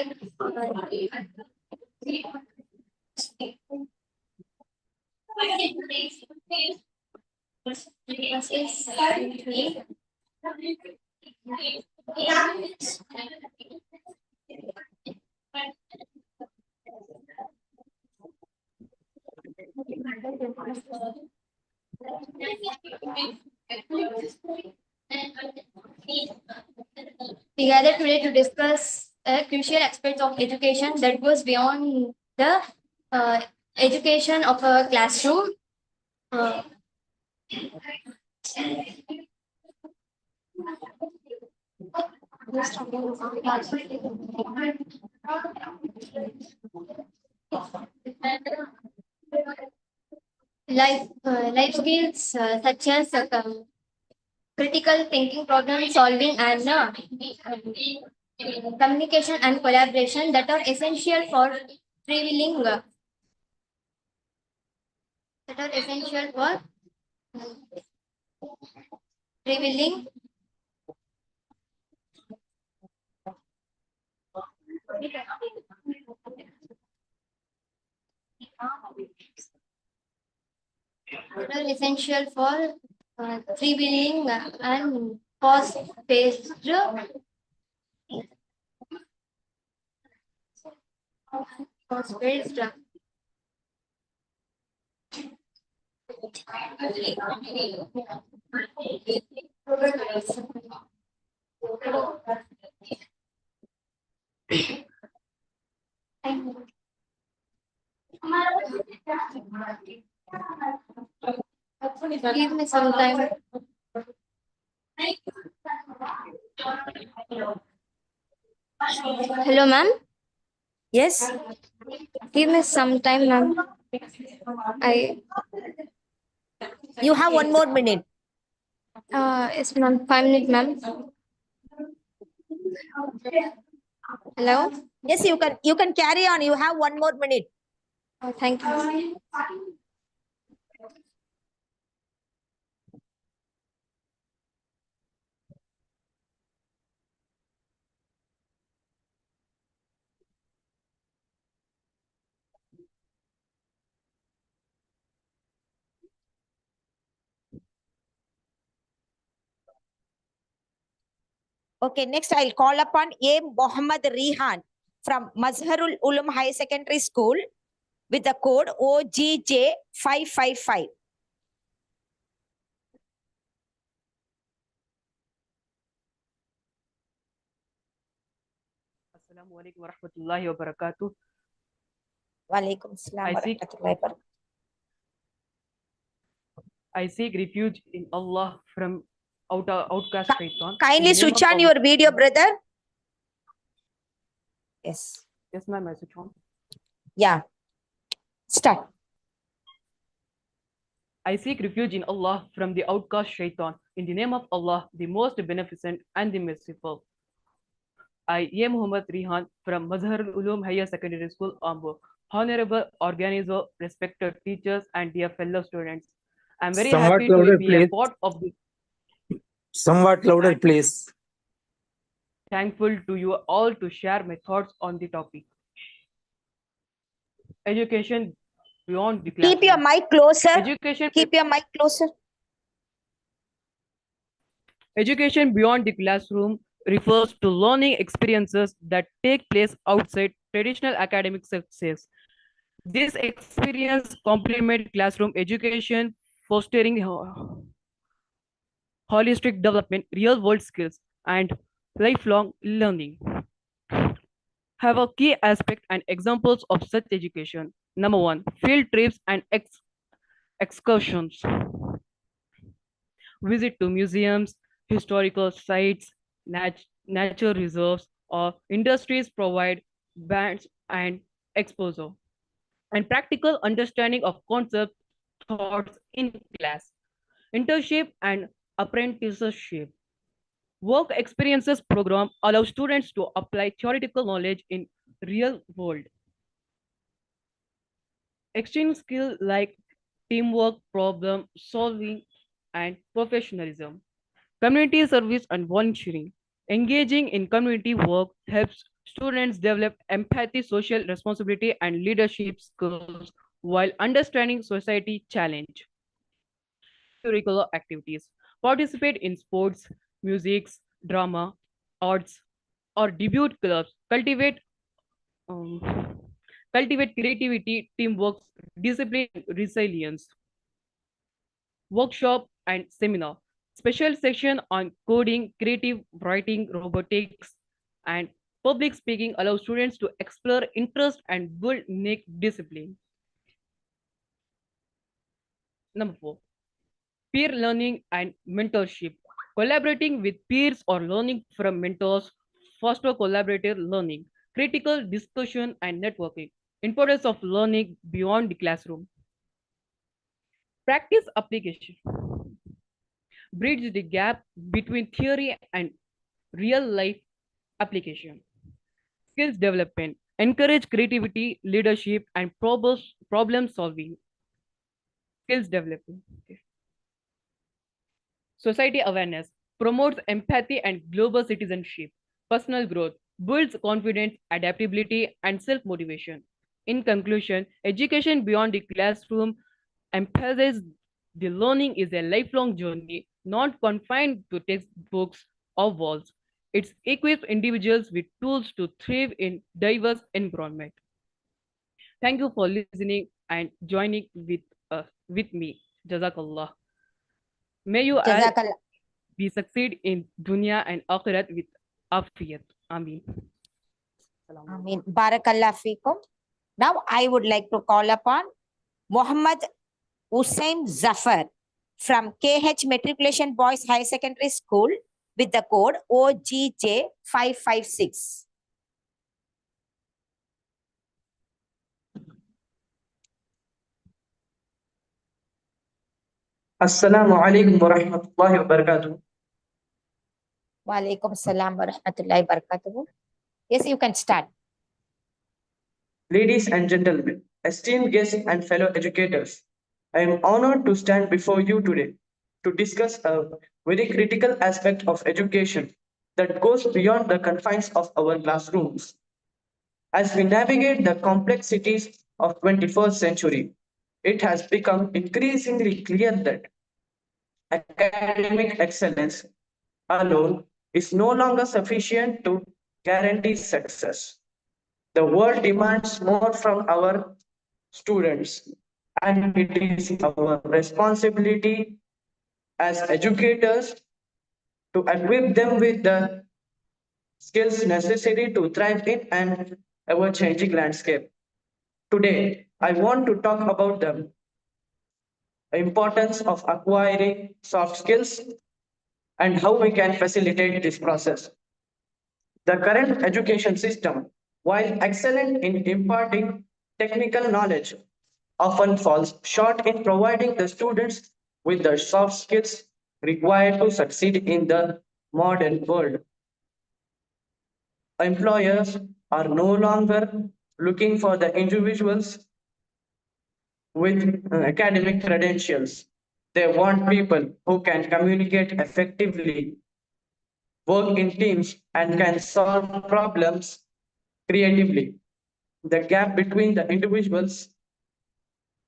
we gather today to discuss a crucial aspect of education that goes beyond the education of a classroom. Uh, life skills such as critical thinking, problem solving, and communication and collaboration that are essential for prevailing. That are essential for prevailing. That are essential for prevailing and fast-paced. Fast-paced. Give me some time. Hello, ma'am. Yes. Give me some time, ma'am. You have 1 more minute. Yes, ma'am. 5 minutes, ma'am. Hello. Yes, you can carry on. You have 1 more minute. Thank you. Okay, next I'll call upon A. Mohammed Rihan from Mazharul Ulum High Secondary School with the code OGJ555. Assalamu alaikum wa rahmatullahi wa barakatuh. Walaikum assalam wa rahmatullahi wa barakatuh. I seek refuge in Allah from outcast shaitan. Kindly switch on your video, brother. Yes. Yes, ma'am, I switch on. Yeah. Start. I seek refuge in Allah from the outcast shaitan. In the name of Allah, the most beneficent and the merciful. I am Muhammad Rihan from Mazharul Ulum Higher Secondary School, Ambo. Honorable organizer, respected teachers, and dear fellow students. I'm very Somewhat happy to louder, be please. a part of this. Somewhat louder, please. Thankful to you all to share my thoughts on the topic. Education beyond the classroom. Keep your mic closer. Keep your mic closer. Education beyond the classroom refers to learning experiences that take place outside traditional academic success. This experience complements classroom education, fostering holistic development, real-world skills, and lifelong learning. Have a key aspect and examples of such education. Number 1, field trips and excursions. Visit to museums, historical sites, nature reserves, or industries provide bands and exposure, and practical understanding of concepts taught in class, internship and apprenticeship. Work experiences program allows students to apply theoretical knowledge in real world. Exchange skills like teamwork, problem solving, and professionalism. Community service and volunteering. Engaging in community work helps students develop empathy, social responsibility, and leadership skills while understanding society challenge. Extracurricular activities. Participate in sports, music, drama, arts, or debut clubs. Um, cultivate creativity, teamwork, discipline, resilience. Workshop and seminar. Special section on coding, creative writing, robotics, and public speaking allow students to explore interest and build unique discipline. Number 4, peer learning and mentorship. Collaborating with peers or learning from mentors foster collaborative learning, critical discussion and networking. Importance of learning beyond the classroom. Practice application. Bridge the gap between theory and real life application. Skills development. Encourage creativity, leadership, and problem solving. Skills development. Okay. Society awareness. Promotes empathy and global citizenship. Personal growth. Builds confidence, adaptability, and self motivation. In conclusion, education beyond the classroom emphasizes the learning is a lifelong journey, not confined to textbooks or walls. It equips individuals with tools to thrive in diverse environment. Thank you for listening and joining with me. Jazakallah. May you all Jazakallah. be succeed in dunya and akhirat with afiyat. Ameen. Ameen. Barakallah fikum. Now I would like to call upon Muhammad Hussain Zafar from KH Matriculation Boys High Secondary School with the code OGJ556. Assalamu alaikum wa rahmatullahi wa barakatuh. Wa alaikum salam wa rahmatullahi wa barakatuh. Yes, you can start. Ladies and gentlemen, esteemed guests and fellow educators, I am honored to stand before you today to discuss a very critical aspect of education that goes beyond the confines of our classrooms. As we navigate the complexities of 21st century, it has become increasingly clear that academic excellence alone is no longer sufficient to guarantee success. The world demands more from our students, and it is our responsibility as educators to equip them with the skills necessary to thrive in an ever changing landscape. Today, I want to talk about the importance of acquiring soft skills and how we can facilitate this process. The current education system, while excellent in imparting technical knowledge, often falls short in providing the students with the soft skills required to succeed in the modern world. Employers are no longer looking for the individuals with academic credentials. They want people who can communicate effectively, work in teams, and can solve problems creatively. The gap between the individuals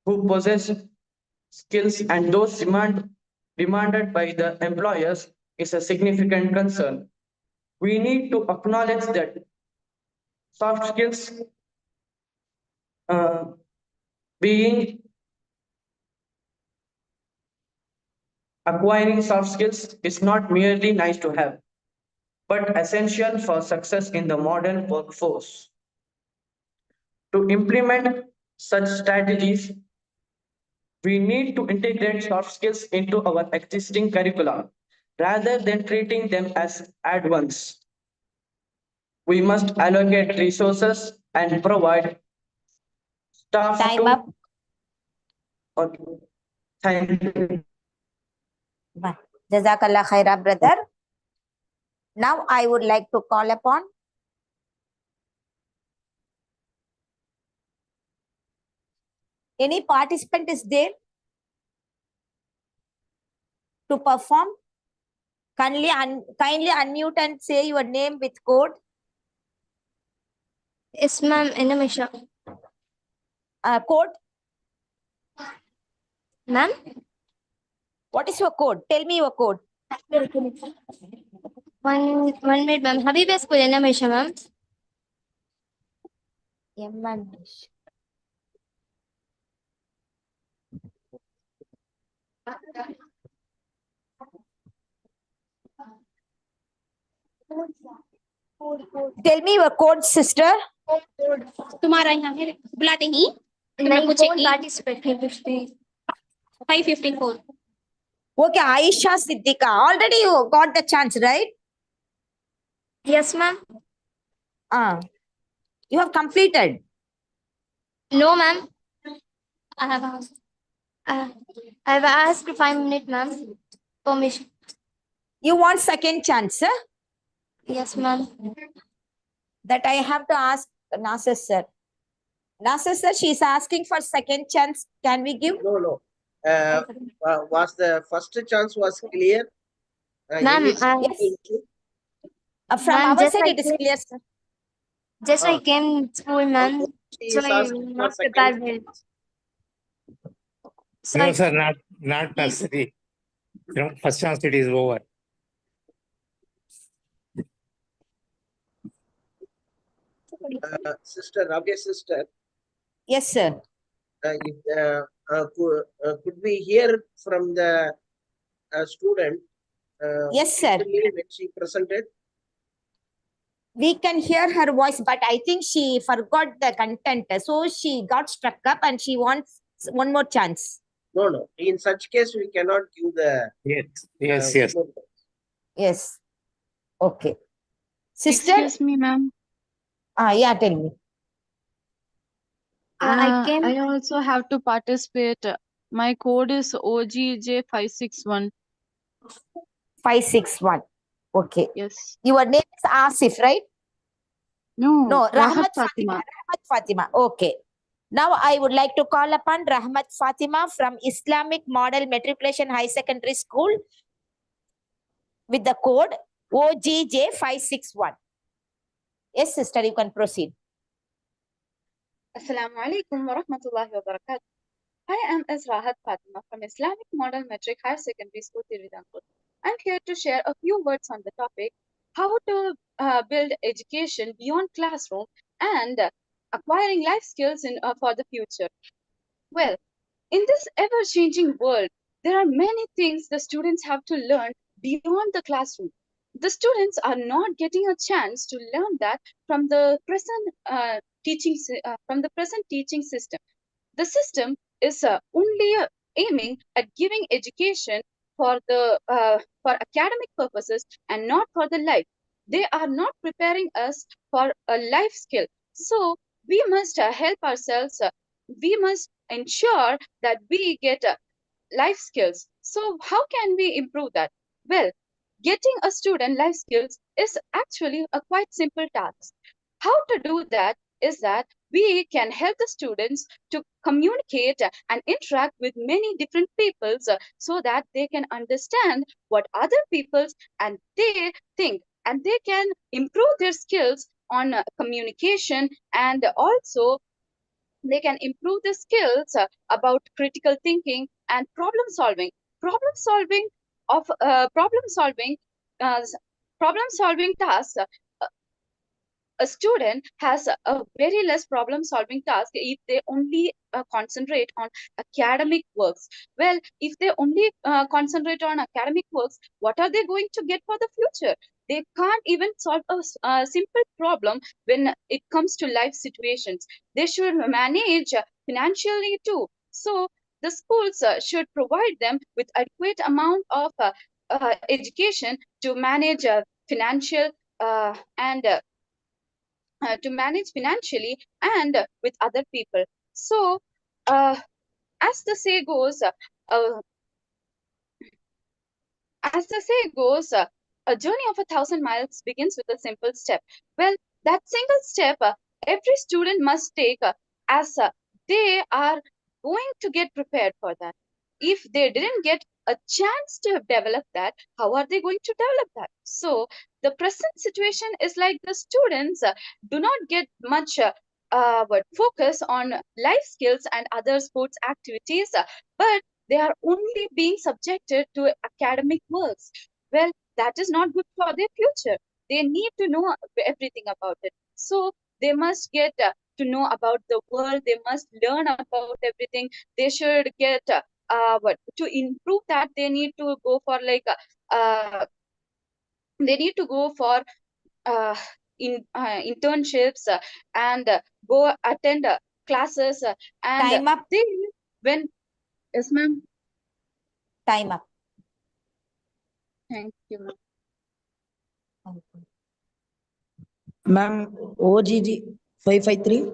who possess skills and those demanded by the employers is a significant concern. We need to acknowledge that soft skills uh, being acquiring soft skills is not merely nice to have, but essential for success in the modern workforce. To implement such strategies, we need to integrate soft skills into our existing curricula rather than treating them as add-ons. We must allocate resources and provide staff Time to. up. Okay. Thank you. Jazakallah khaira, brother. Now I would like to call upon any participant is there to perform. Kindly unmute and say your name with code. Yes, ma'am. Enamisha. Code. Ma'am. What is your code? Tell me your code. One minute, ma'am. Habiba School, Enamisha, ma'am. Tell me your code, sister. तुम्हारा यहाँ है बुलाते ही मैं पूछेगी participate 554. Okay, Aisha Siddika. Already you got the chance, right? Yes, ma'am. You have completed. No, ma'am. I have asked. I have asked 5 minutes, ma'am. Permission. You want second chance, huh? Yes, ma'am. That I have to ask Nasir sir. Nasir sir, she is asking for second chance. Can we give? No. Was the first chance was clear? Ma'am, yes. From ma'am, our side, it is clear, sir. Just I came to school, ma'am. So I will not prepare well. No, sir, not nursery. First chance it is over. Sister, Rabia's sister. Yes, sir. Could we hear from the student? Yes, sir. When she presented? We can hear her voice, but I think she forgot the content. So she got struck up and she wants one more chance. No. In such case, we cannot give the... Yes. Yes. Okay. Sister? Excuse me, ma'am. Yeah, tell me. I also have to participate. My code is OGJ561. 561. Okay. Yes. Your name is Asif, right? No, Rahmat Fatima. Rahmat Fatima. Okay. Now I would like to call upon Rahmat Fatima from Islamic Model Matriculation High Secondary School with the code OGJ561. Yes, sister, you can proceed. Assalamu alaikum wa rahmatullahi wa barakatuh. I am Rahat Fatima from Islamic Model Metric Higher Secondary School, Tirudanpur. I'm here to share a few words on the topic, how to build education beyond classroom and acquiring life skills for the future. Well, in this ever-changing world, there are many things the students have to learn beyond the classroom. The students are not getting a chance to learn that from the present teaching system. The system is only aiming at giving education for academic purposes and not for the life. They are not preparing us for a life skill. So we must help ourselves. We must ensure that we get life skills. So how can we improve that? Well, getting a student life skills is actually a quite simple task. How to do that is that we can help the students to communicate and interact with many different peoples so that they can understand what other peoples and they think, and they can improve their skills on communication, and also they can improve the skills about critical thinking and problem solving. Problem solving tasks. A student has a very less problem solving task if they only concentrate on academic works. Well, if they only concentrate on academic works, what are they going to get for the future? They can't even solve a simple problem when it comes to life situations. They should manage financially too. So the schools should provide them with adequate amount of education to manage financial and to manage financially and with other people. So, as the say goes, as the say goes, a journey of 1,000 miles begins with a simple step. Well, that single step every student must take as they are going to get prepared for that. If they didn't get a chance to develop that, how are they going to develop that? So, the present situation is like the students do not get much focus on life skills and other sports activities, but they are only being subjected to academic works. Well, that is not good for their future. They need to know everything about it. So they must get to know about the world. They must learn about everything. They should get what to improve that. They need to go for like they need to go for internships and go attend classes and Time up. they when yes ma'am. Time up. Thank you, ma'am. Ma'am, OGG 553.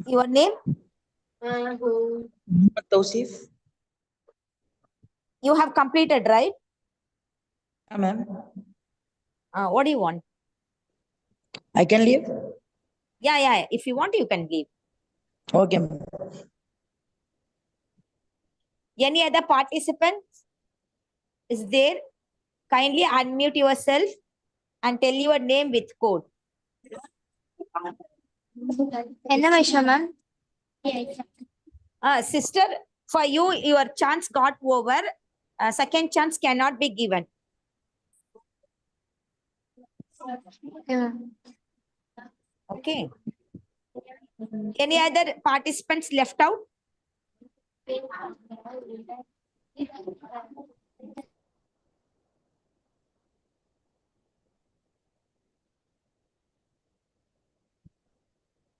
Your name? Tausif. You have completed, right? Ma'am. What do you want? I can leave? Yeah. If you want, you can leave. Okay, ma'am. Any other participants is there? Kindly unmute yourself and tell your name with code. ma'am. Sister, for you, your chance got over. Second chance cannot be given. Okay. Any other participants left out?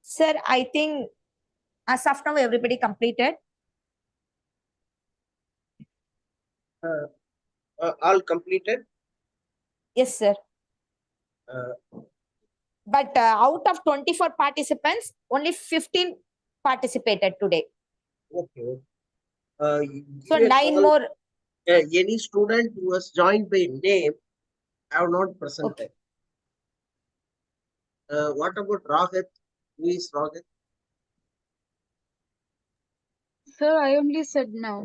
Sir, I think as of now, everybody completed. All completed? Yes, sir. But out of 24 participants, only 15 participated today. Okay. So 9 more. Any student who was joined by name have not presented. What about Rahat? Who is Rahat? Sir, I only said no.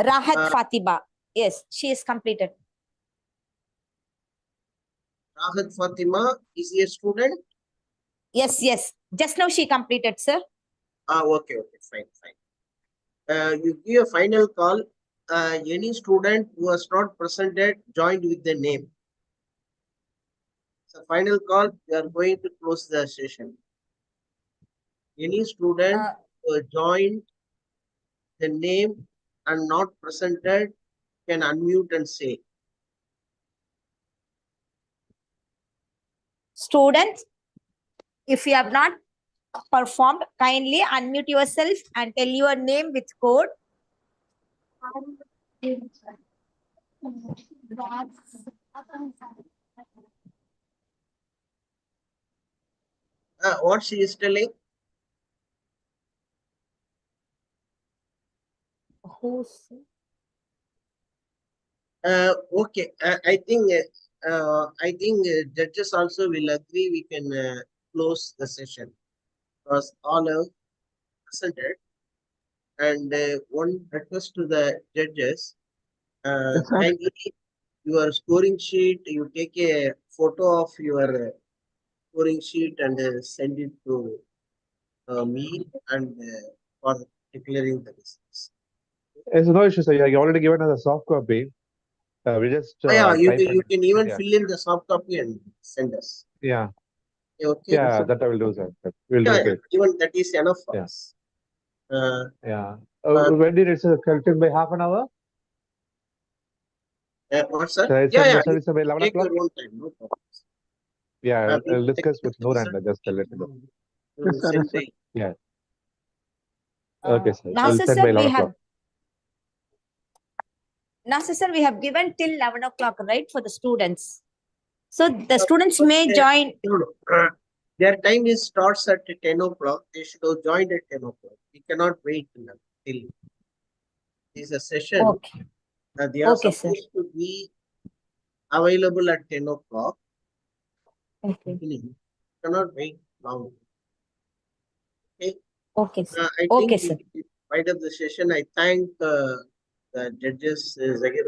Rahat Fatima. Yes, she is completed. Rahat Fatima is a student? Yes. Just now she completed, sir. Okay, fine. You give a final call. Any student who was not presented joined with the name. So final call, we are going to close the session. Any student who joined the name and not presented can unmute and say. Students, if you have not performed, kindly unmute yourself and tell your name with code. What she is telling? Okay, I think judges also will agree we can close the session because all have presented. And one request to the judges, Yes, sir. kindly your scoring sheet, you take a photo of your scoring sheet and send it to me and for declaring the results. There's no issue, sir. You already given us a soft copy. We just Yeah, you type you can even yeah. fill in the soft copy and send us. Yeah. Okay. Yeah, that I will do, sir. We'll do Yeah, it. even that is enough for Yeah. us. Yeah. When did it collected by half an hour? What, sir? Shall I Yeah, send yeah. the service by 11 Take o'clock? your own time, no problem. Yeah, we I'll will discuss with Noor and take just let you know. Yes, sir. Yes, sir. Yeah. Okay, sir. Now, I'll sir, send by we 11 have o'clock. Nasir sir, we have given till 11 o'clock, right, for the students. So the students may join. Their time is starts at 10 o'clock. They should have joined at 10 o'clock. We cannot wait till this is a session. Okay. They are Okay, sir. supposed to be available at 10 o'clock. Okay. Cannot wait long. Okay. Okay, sir. I Okay, think sir. we wind up the session. I thank the judges, Zahir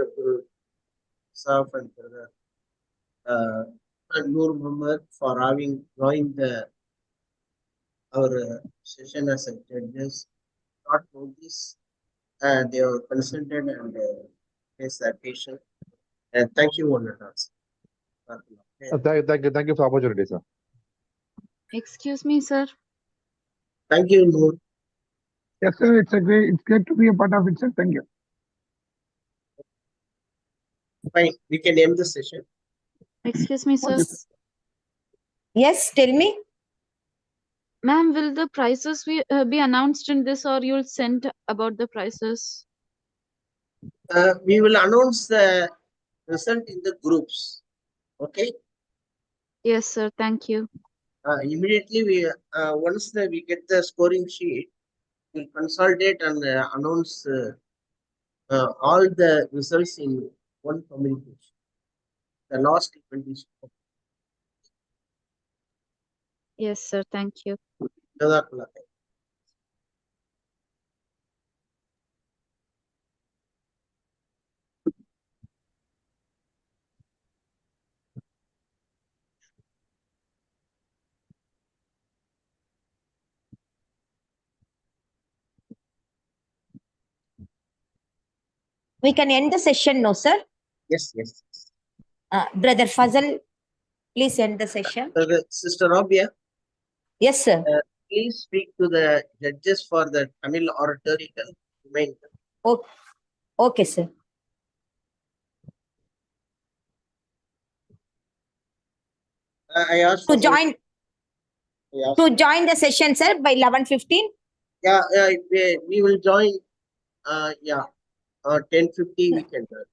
Saf and Noor Muhammad for having joined our session as a judges. Not notice, they are consented and face the occasion. And thank you, one and all. Thank you for the opportunity, sir. Excuse me, sir. Thank you, Noor. Yes, sir. It's great to be a part of it, sir. Thank you. Fine, we can end the session. Excuse me, sir. Yes, tell me. Ma'am, will the prices be announced in this, or you'll send about the prices? We will announce the result in the groups. Okay. Yes, sir. Thank you. Immediately we once we get the scoring sheet, we'll consolidate and announce all the results in one communication. The last event is. Yes, sir. Thank you. Jazakallah. We can end the session, no, sir? Yes, yes. Brother Fazal, please end the session. Sister Rabia. Yes, sir. Please speak to the judges for the Tamil oratorical. Okay, okay, sir. I asked to join the session, sir, by 11:15. Yeah, we will join. Yeah, 10:50 we can join.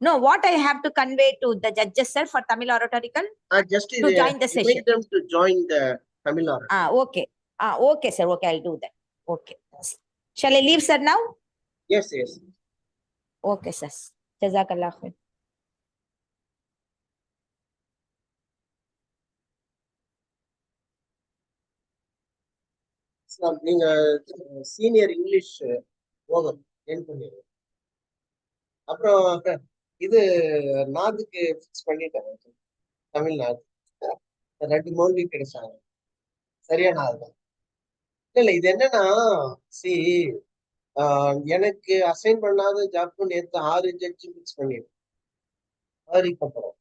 No, what I have to convey to the judges, sir, for Tamil oratorical? Just to join the session. them to join the Tamil oratorical. Okay. Okay, sir. Okay, I'll do that. Okay. Shall I leave, sir, now? Yes, yes. Okay, sir. Jazakallah khair. நீங்க senior English போதும் என் பண்ணிடுங்க. அப்புறம் இது நாதுக்கு fix பண்ணிட்டேன். தமிழ்நாடு 2 மோல்வி கிடைச்சாங்க. சரியான ஆள்தான். இல்ல இது என்னன்னா எனக்கு அசைன் பண்ணாத ஜாப்க்கு நேற்று 6 ஜட்ஜி ஃபிக்ஸ் பண்ணிடுறேன். அப்புறம்